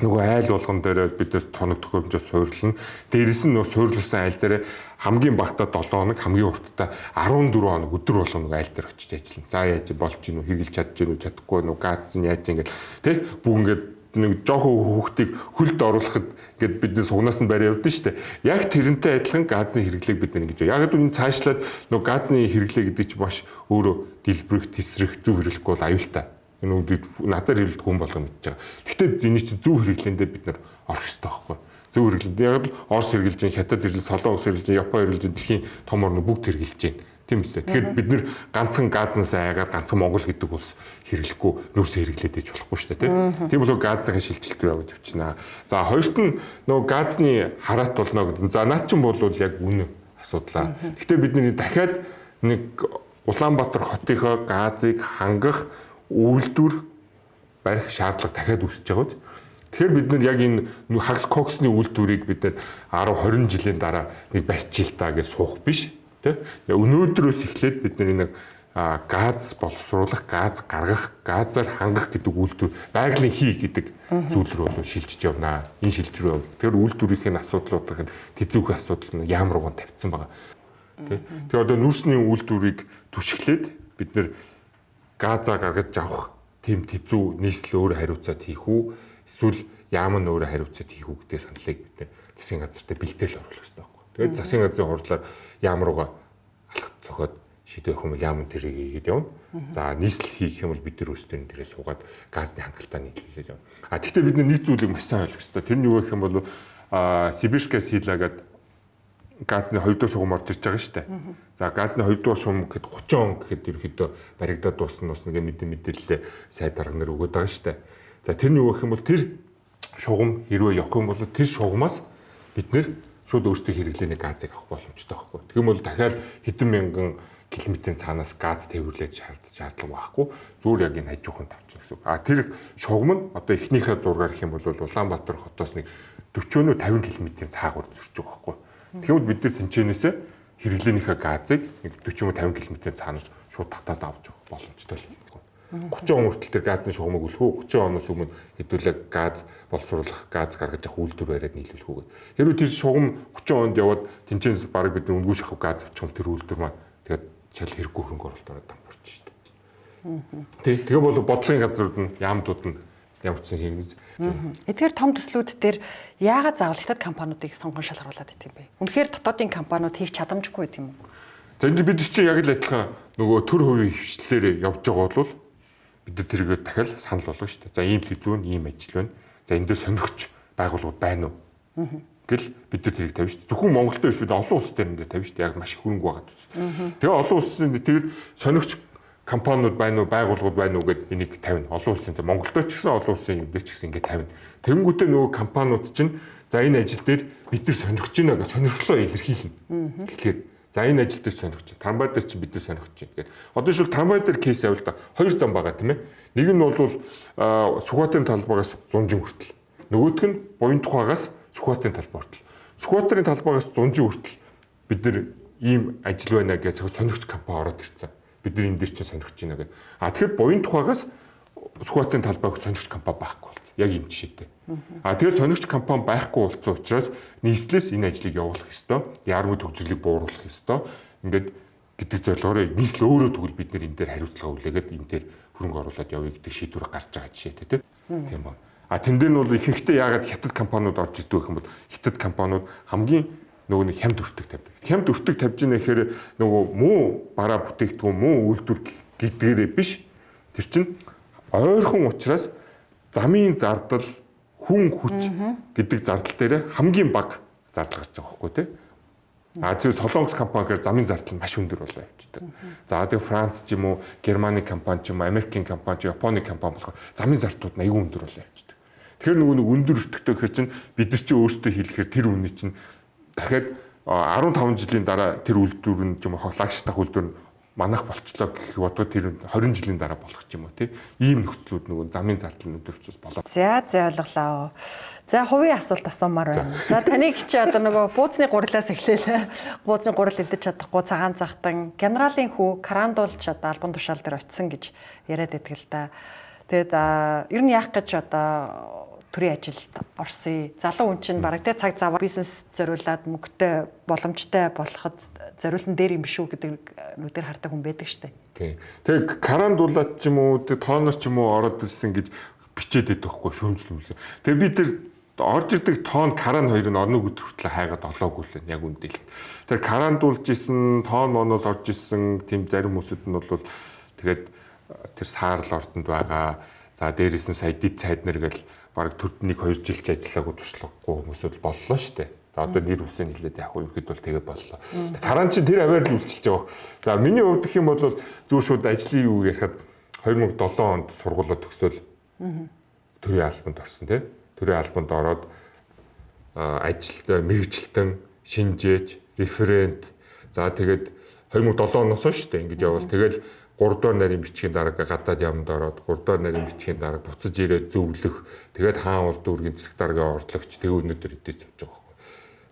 Нөгөө айл болгон дээр бидээс тоног төхөөрөмжөд суйрлана. Дээрээс нь нөгөө суйрлуулсан айл дээр хамгийн багтаа 7 хоног, хамгийн уртдаа 14 хоног өдөр болгон нөгөө айл дээр очиж ажиллана. За яаж болж гинүү, хэрглэж чадж гинүү, чадахгүй нөгөө газ нь яаж ингэж тий бүх ингээд нэг жоохон хүүхдийг хөлд оруулахад ингээд бидний сугнаас нь барай явдсан шүү дээ. Яг тэрнтэй адилхан газны хэрэглээг бид нэг гэж. Яг энэ цаашлаад нөгөө газны хэрэглээ гэдэг чинь маш өөрөө дэлбэрэх, тесрэх, зөв хэрэглэхгүй бол аюултай. Энэ үгдийг надаар хэлдэг хүн болгоо мэдж байгаа. Гэхдээ энэ чинь зөв хэрэглээндээ бид нар орох хэрэгтэй байхгүй. Зөв хэрэглээнд яг л Орос хэрэглэж чинь, Хятад хэрэглэж, Солонгос хэрэглэж чинь, Япон хэрэглэж чинь, дэлхийн том орнууд бүгд хэрэглэж чинь. Тийм үстэй. Тэгэхээр бид нэр ганцхан газнаас айгаад ганцхан Монгол гэдэг улс хэрэглэхгүй нүүрсээ хэрэглээд иж болохгүй шүү дээ, тийм болоо газны шилжилт рүү явж явчихна. За хоёрт нь нөгөө газны хараат болно гэдэг. За наад чинь бол яг үнэ асуудлаа. Гэхдээ бидний дахиад нэг Улаанбаатар хотынхоо газыг хангах үйлдвэр барих шаардлага дахиад үүсэж байгаа. Тэгэхээр бид нар яг энэ хагас коксны үйлдвэрийг бид нар 10-20 жилийн дараа нэг барьчих та гэж суух биш. Тэ өнөөдрөөс эхлээд бид нэг газ боловсруулах, газ гаргах, газар хангах гэдэг үйлдвэр байгалийн хий гэдэг зүйл рүү бол шилжиж явнаа. Энэ шилжрүү. Тэгэхээр үйлдвэрийн асуудлуудын тэзүүх асуудал нь яам рууган тавьсан байгаа. Тэ. Тэгээ одоо нүүрсний үйлдвэрийг түшиглээд бид нэр газаа гаргаж авах тийм тэзүү нийслэл өөрөө хариуцаад хийх үү? Эсвэл яам нь өөрөө хариуцаад хийх үү гэдэг саналыг бид засгийн газарт бэлтгэл оруулах хэрэгтэй байхгүй. Тэгээд засгийн газрын хурлаар яам руугаа алхах цохоод шийдвэр өгөх юм яам нь тэрийг хийгээд явна. За нийслэл хийх юм бол бид нар өөрсдөө тэрээ суугаад газны хангалтаа нийлүүлээд явна. Тэгэхдээ бид нэг зүйлийг маш сайн ойлгох хэрэгтэй. Тэр нь юу гэх юм бол Сибирская сила гэдэг газны 2 дугаар шугам орж ирж байгаа шүү дээ. За газны 2 дугаар шугам гэхэд 30 он гэхэд ерөөхдөө баригдаад дуусна нэг мэдээлэл сайд дарга нар өгöd байгаа шүү дээ. За тэр нь юу гэх юм бол тэр шугам хэрвээ явах юм бол тэр шугамаас бид нэр шууд өөрсдөө хэрэглээний газыг авах боломжтой байхгүй. Тэгм бол дахиад хэдэн мянган километрийн цаанаас газ тээвэрлэж шаардлага байхгүй. Зүгээр яг энэ хажуухан тавьчихна гэсэн үг. Тэр шугам нь одоо эхнийхээ зургаар гэх юм бол Улаанбаатар хотоос нэг 40-50 км-ийн цаагаар зөрж байгаа байхгүй. Тэгвэл бид нар тэнцэнээсээ хэрэглээнийхээ газыг нэг 40-50 км-ийн цаанаас шууд татаад авч явах боломжтой л байна. 30 он хүртэл тэр газны шугамыг үлэхүү 30 оноос өмнө хэдүүлээ газ боловсруулах, газ гаргаж авах үйлдвэр бариад нийлүүлэх үү. Хэрвээ тэр шугам 30 онд яваад тэнцэнээс бараг бид үнгүү шахах газ авчих юм тэр үйлдвэр маань тэгээд чал хэрэггүй хөрөнгө оруулалт ороод дампуурч шүү дээ. Тэгээ бол бодлогын газрууд нь яамдууд нь ямарчсан хэрэгнэ. Тэгэхээр том төслүүд дээр яагаад заавал хятад компаниудыг сонгон шалгаруулад байт юм бэ? Үнэхээр дотоодын компаниуд хийх чадамжгүй байт юм уу? За энэ бид чинь яг л адилхан нөгөө төр хувийн хвшлэлээр явж байгаа бол бид нар тэргээ дахиад санал болгоно шүү дээ. За ийм тэзүү нь ийм ажил байна. За энэ дээр сонирхч байгууллагууд байна уу? Гэл бид нар тэрийг тавьж шүү дээ. Зөвхөн Монголд биш бид олон улс дээр энэ тавьж шүү дээ. Яг маш их хөрөнгө байгаа гэж. Тэгээ олон улсын тэр сонирхч компаниуд байна уу, байгууллагууд байна уу гэд энийг тавина. Олон улсын тэр Монголд ч гэсэн олон улсын юм дээр ч гэсэн ингэ тавина. Тэгэнгүүтээ нөгөө компаниуд чинь за энэ ажил дээр бид нар сонирхож байна гэж сонирхлоо илэрхийлнэ. Тэгэхээр за энэ ажил дээр сонирхож байна. Трамвай дээр чи бид нар сонирхож байна гэдэг. Одоо шил трамвай дээр кейс авал та хоёр зам байгаа тийм ээ. Нэг нь бол Сүхбаатарын талбайгаас Зунжин хүртэл. Нөгөөх нь Буян тухайгаас Сүхбаатарын талбай хүртэл. Сүхбаатарын талбайгаас Зунжин хүртэл бид нар ийм ажил байна гэж сонирхч компани ороод ирсэн. Бид нар энэ дээр чинь сонирхож байна гэдэг. Тэгэхээр Буян тухайгаас Сүхбаатарын талбайг сонирхч компани байхгүй болсон. Яг ийм жишээтэй. Тэгэхээр сонирхч компани байхгүй болсон учраас нийслэлээс энэ ажлыг явуулах ёстой. Яармын төвжирлийг бууруулах ёстой. Ингээд гэдэг зорилгоор нийслэл өөрөө тэгвэл бид нар энэ дээр хариуцлага хүлээгээд энэ дээр хөрөнгө оруулаад явъя гэдэг шийдвэр гарч байгаа жишээтэй тийм ба. Тэн дээр нь бол ихэнхдээ яагаад хятад компаниуд орж ирдэг гэх юм бол хятад компаниуд хамгийн нөгөө нэг хямд өртөг тавьдаг. Хямд өртөг тавьж байгаа гэхээр нөгөө муу бараа бүтээгдэхүүн муу үйлдвэр гэдгээрээ биш. Тэр чинь ойрхон учраас замын зардал хүн хүч гэдэг зардал дээр хамгийн бага зардал гарч байгаа байхгүй тийм. Тэр Солонгос компани гэхээр замын зардал маш өндөр болоо явчихдаг. За тэгээ Франц ч юм уу, Германы компани ч юм уу, Америкийн компани ч, Японы компани болохоор замын зардлууд нь аюул өндөр болоо явчихдаг. Тэгэхээр нөгөө өндөр өртөгтэй гэхээр чинь бид нар чи өөрсдөө хийлэхээр тэр үний чинь дахиад 15 жилийн дараа тэр үйлдвэр нь ч юм уу лагшдах үйлдвэр нь манах болчлоо гэх бодгоо тэр 20 жилийн дараа болох ч юм уу тий. Ийм нөхцлүүд нөгөө замын зардал өдөрчөөс болоо. За ойлголоо. За хувийн асуулт асуумаар байна. За таныг чи одоо нөгөө бууцны гурлаас эхлээл. Бууцны гурил элдэж чадахгүй цагаан захтан генералын хүү карандуулж одоо албан тушаал дээр очисон гэж яриад байдаг л да. Тэгэд ер нь яах гэж одоо төрийн ажилд орсон. Залуу хүн чинь бараг те цаг зав бизнес зориулаад мөнгөтэй боломжтой болоход зориулсан дээр юм шүү гэдэг нүдээр хардаг хүн байдаг штэ. Тийм. Тэг карандуулаад ч юм уу, тоонор ч юм уу ороод ирсэн гэж бичээд идэх байхгүй шүүмжлэмсэн. Тэг бид тэр орж ирдэг тоон каран хоёр нь орног өдөр хүртэл хайгаад олоогүй л яг үндэл. Тэр карандуулж исэн тоон моноос орж исэн тийм зарим хүмүүсүүд нь бол тэгээд тэр саарл ордонд байгаа. За дээрээс нь сая дид цайд нар гэл бараг төрднийг 2 жилч ажиллаагүй туршлагагүй хүмүүсүүд боллоо шүү дээ. Одоо нэр үсэн хэлээд яг уу ихэд бол тэгээ боллоо. Каран чинь тэр аваар л үйлчилж байгаа. За миний хувьд гэх юм бол зүгээр шууд ажлын юу ярихад 2007 онд сургуулаа төгсөөл төрийн албанд орсон тийм. Төрийн албанд ороод ажилд мэрэгчлэн шинжээч, референт. За тэгээд 2007 оноос шүү дээ ингэж явбал тэгэл 3 дугаар нарийн бичгийн дарга гадаад ямд ороод 3 дугаар нарийн бичгийн дарга буцаж ирээд зөвлөх тэгээд хаан улд дүүргийн засаг даргын орлогч тэг өнөөдөр эдэж явж байгаа байхгүй.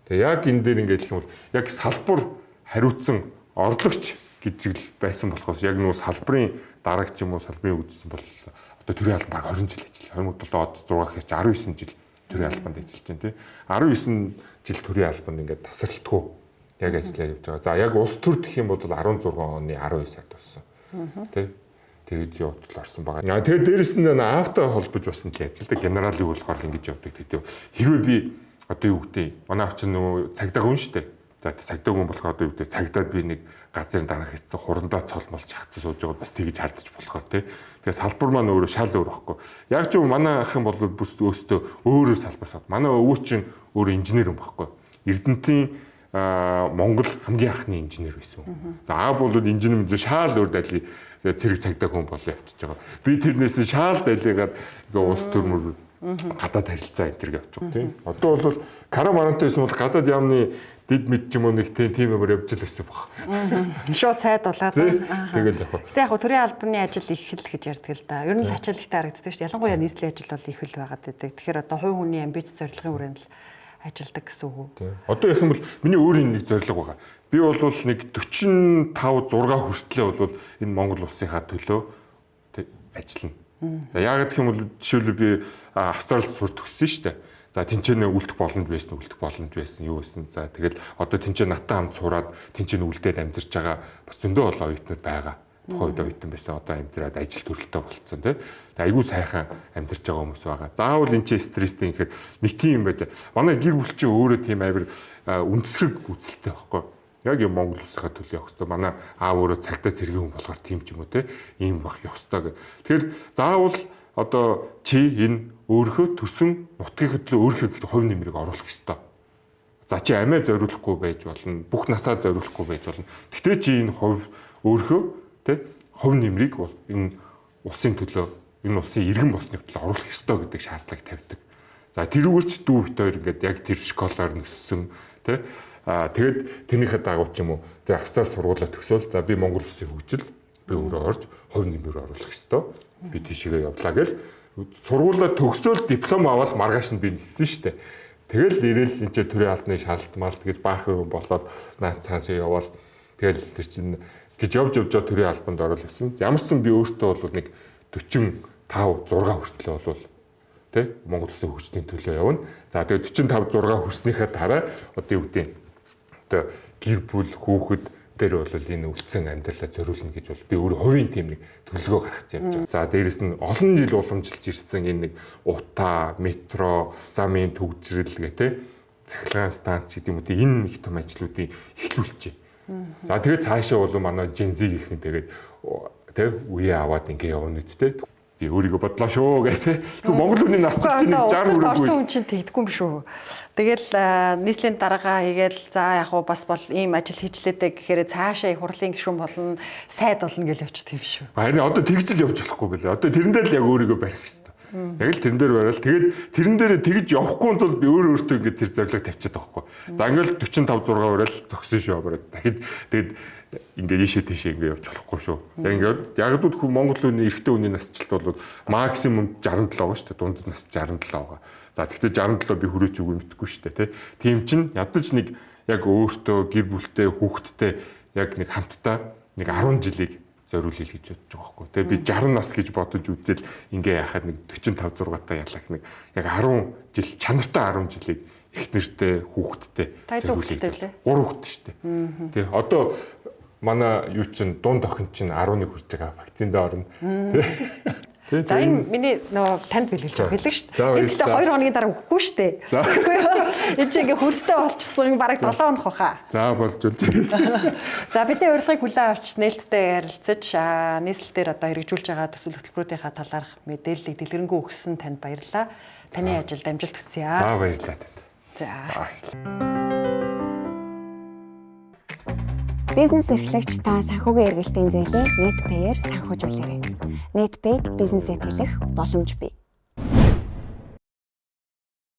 Тэгээ яг энэ дээр ингээд хэлэх юм бол яг салбар хариуцсан орлогч гэж л байсан болохоос яг нөгөө салбарын дарга ч юм уу салбарын үдсэн бол одоо төрийн албанд 20 жил ажилласан. 2007 од 6 гэж 19 жил төрийн албанд ажиллаж байна тий. 19 жил төрийн албанд ингээд тасралтгүй яг ажиллаа явж байгаа. За яг улс төр гэх юм бол 16 оны 12 сард болсон. Тэ тэгээд явуулж орсон байгаа. Яа тэгээд дээрэс нь авто холбож басан л яг л да генералыг болохоор ингэж явдаг гэдэг. Хэрвээ би одоо юу гэдэг манай авчин нөгөө цагдаа хүн шүү дээ. За цагдаа хүн болохоор одоо юу гэдэг цагдаад би нэг газрын дараах хийсэн хурандаа цолмолж хатсан сууж байгаа бас тэгж хардаж болохоор тий. Тэгээд салбар маань өөрөө шал өөр байхгүй. Яг ч манай ах юм бол бүс өөртөө өөрөө салбар сууд. Манай өвөө чинь өөрөө инженер юм байхгүй. Эрдэнэтийн Монгол хамгийн анхны инженер байсан. За аав бол инженер шаал өөр дали цэрэг цагдаа хүн болоо явчихж байгаа. Би тэрнээс шаал далигаад ингээ улс төрмөр гадаад харилцаа энэ төр явж байгаа тийм. Одоо бол карамарантай байсан бол гадаад яамны дид мэд ч юм уу нэг тийм юмэр явж л байсан баг. Шууд сайдуулаад. Тэгэл яг. Гэтэ яг төрийн албаны ажил их л гэж ярьдаг л да. Ер нь л ачаалттай харагддаг шүү дээ. Ялангуяа нийслэлийн ажил бол их л байгаад байдаг. Тэгэхээр одоо хувь хүний амбиц зорилгын хүрээнд л ажилдаг гэсэн үг. Одоо их юм бол миний өөрийн нэг зорилго байгаа. Би бол нэг 45 6 хүртлэе бол энэ Монгол улсынхаа төлөө ажиллана. Яг гэх юм бол жишээлбэл би Австралид сур төгссөн шүү дээ. За тэнцэнэ үлдэх боломж байсан юу байсан. За тэгэл одоо тэнцэн натаа хамт сураад тэнцэн үлдээд амьдарч байгаа бас зөндөө олон оюутнууд байгаа. Тухайн үед оюутан байсан одоо амьдраад ажил төрөлтөө болцсон тийм. Айгүй сайхан амьдарч байгаа хүмүүс байгаа. Заавал энэ ч стресстэй гэхээр нэг тийм юм байдаг. Манай гэр бүл чинь өөрөө тийм авир үндэслэг үзэлтэй байхгүй. Яг юм Монгол улсынхаа төлөө явах хэрэгтэй. Манай аав өөрөө цагтаа зэргийн хүн болохоор тийм ч юм уу тийм. Ийм бах явах хэрэгтэй. Тэгэхээр заавал одоо чи энэ өөрийнхөө төрсөн нутгийн төлөө өөрийнхөө хувь нэмрийг оруулах хэрэгтэй. За чи амиа зориулахгүй байж болно. Бүх насаа зориулахгүй байж болно. Гэхдээ чи энэ хувь өөрийнхөө тийм хувь нэмрийг бол энэ улсын төлөө энэ улсын иргэн болсны төлөө оруулах ёстой гэдэг шаардлага тавьдаг. За тэрүүгээрч дүү бит хоёр ингээд яг тэр школоор нөссөн тий. Тэгээд тэрнийхээ дагуу ч юм уу тий Австрали сургуулаа төгсөөл за би Монгол улсын хөгжил би өөрөө орж хувь нэмрээр оруулах ёстой. Би тийшээ явлаа гэл сургуулаа төгсөөл диплом аваад маргааш нь би ниссэн шүү дээ. Тэгэл ирээл энэ төрийн албаны шалт малт гэж баахан юм болоод наад цаашаа яваал тэгэл тэр чинь гэж явж төрийн албанд орол гэсэн. Ямар ч юм би өөртөө бол нэг 45 6 хүртэл бол тий Монгол улсын хөгжлийн төлөө явна. За тэгээд 45 6 хүрснийхээ дараа одоо юу гэдэг одоо гэр бүл хүүхэд дээр бол энэ үлдсэн амьдралаа зориулна гэж бол би өөрөө хувийн тийм нэг төлөвлөгөө гаргаж явж байгаа. За дээрэс нь олон жил уламжилж ирсэн энэ нэг утаа, метро, замын төгжрөл гэх тий цахилгаан станц гэдэг юм уу энэ их том ажлуудыг эхлүүлчихэ. За тэгээд цаашаа бол манай Gen-Z гэх юм тэгээд тий үе аваад ингэ явна үсттэй. Би өөрийгөө бодлоо шүү гэх тий. Монгол хүний нас чинь 60 хүрээгүй. Орсон хүн чинь тэгдэггүй юм шүү. Тэгэл нийслэлийн дараагаа хийгээл за яг уу бас бол ийм ажил хийжлээдэ гэхээр цаашаа их хурлын гишүүн болно, сайд болно гэж явчихдаг юм шүү. Харин одоо тэгж л явж болохгүй гэлээ. Одоо тэрэндээ л яг өөрийгөө барих хэрэгтэй. Яг л тэрэн дээр барайл. Тэгээд тэрэн дээр тэгж явахгүй тул би өөртөө ингээд тэр зорилго тавьчихад байгаа байхгүй. За ингээл 45 6 барайл зогсон шүү бараад. Дахид тэгээд ингээд ийшээ тийшээ ингээд явж болохгүй шүү. Яг ингээд яг л хүн Монгол хүний эрэгтэй хүний насжилт бол максимум 67 байгаа шүү дээ. Дунд нас 67 байгаа. За тэгтээ 67 би хүрээч үгүй мэдгүй шүү дээ, тийм чинь ядаж нэг яг өөртөө гэр бүлтэй хүүхэдтэй яг нэг хамтдаа нэг 10 жилийг зориулъя гэж бодож байгаа байхгүй. Тэгээ би 60 нас гэж бодож үзэл ингээ яхад нэг 45 6 та ялах нэг яг 10 жил чанартай 10 жилийг их нэртэй хүүхэдтэй зориулъя. 3 хүүхэд шүү дээ. Тий одоо манай юу чин дунд охин чин 11 хүрч байгаа вакцинд орно. За энэ миний нөгөө танд бэлгэлж байгаа шүү дээ. Гэхдээ 2 хоногийн дараа өгөхгүй шүү дээ. Үгүй юу? Энэ чинь ингээ хөрстэй болчихсон бараг 7 хоног хаа. За болж үлж. За бидний урилгыг хүлээн авч нээлттэй ярилцаж нийслэлээр одоо хэрэгжүүлж байгаа төсөл хөтөлбөрүүдийнхаа талаарх мэдээллийг дэлгэрэнгүй өгсөн танд баярлалаа. Таны ажилд амжилт хүсье. За баярлалаа танд. За. Бизнес эрхлэгч та санхүүгийн эргэлтийн зээлээ NetPay-ээр санхүүжүүлээрэй. NetPay бизнесэд хэлэх боломж бий.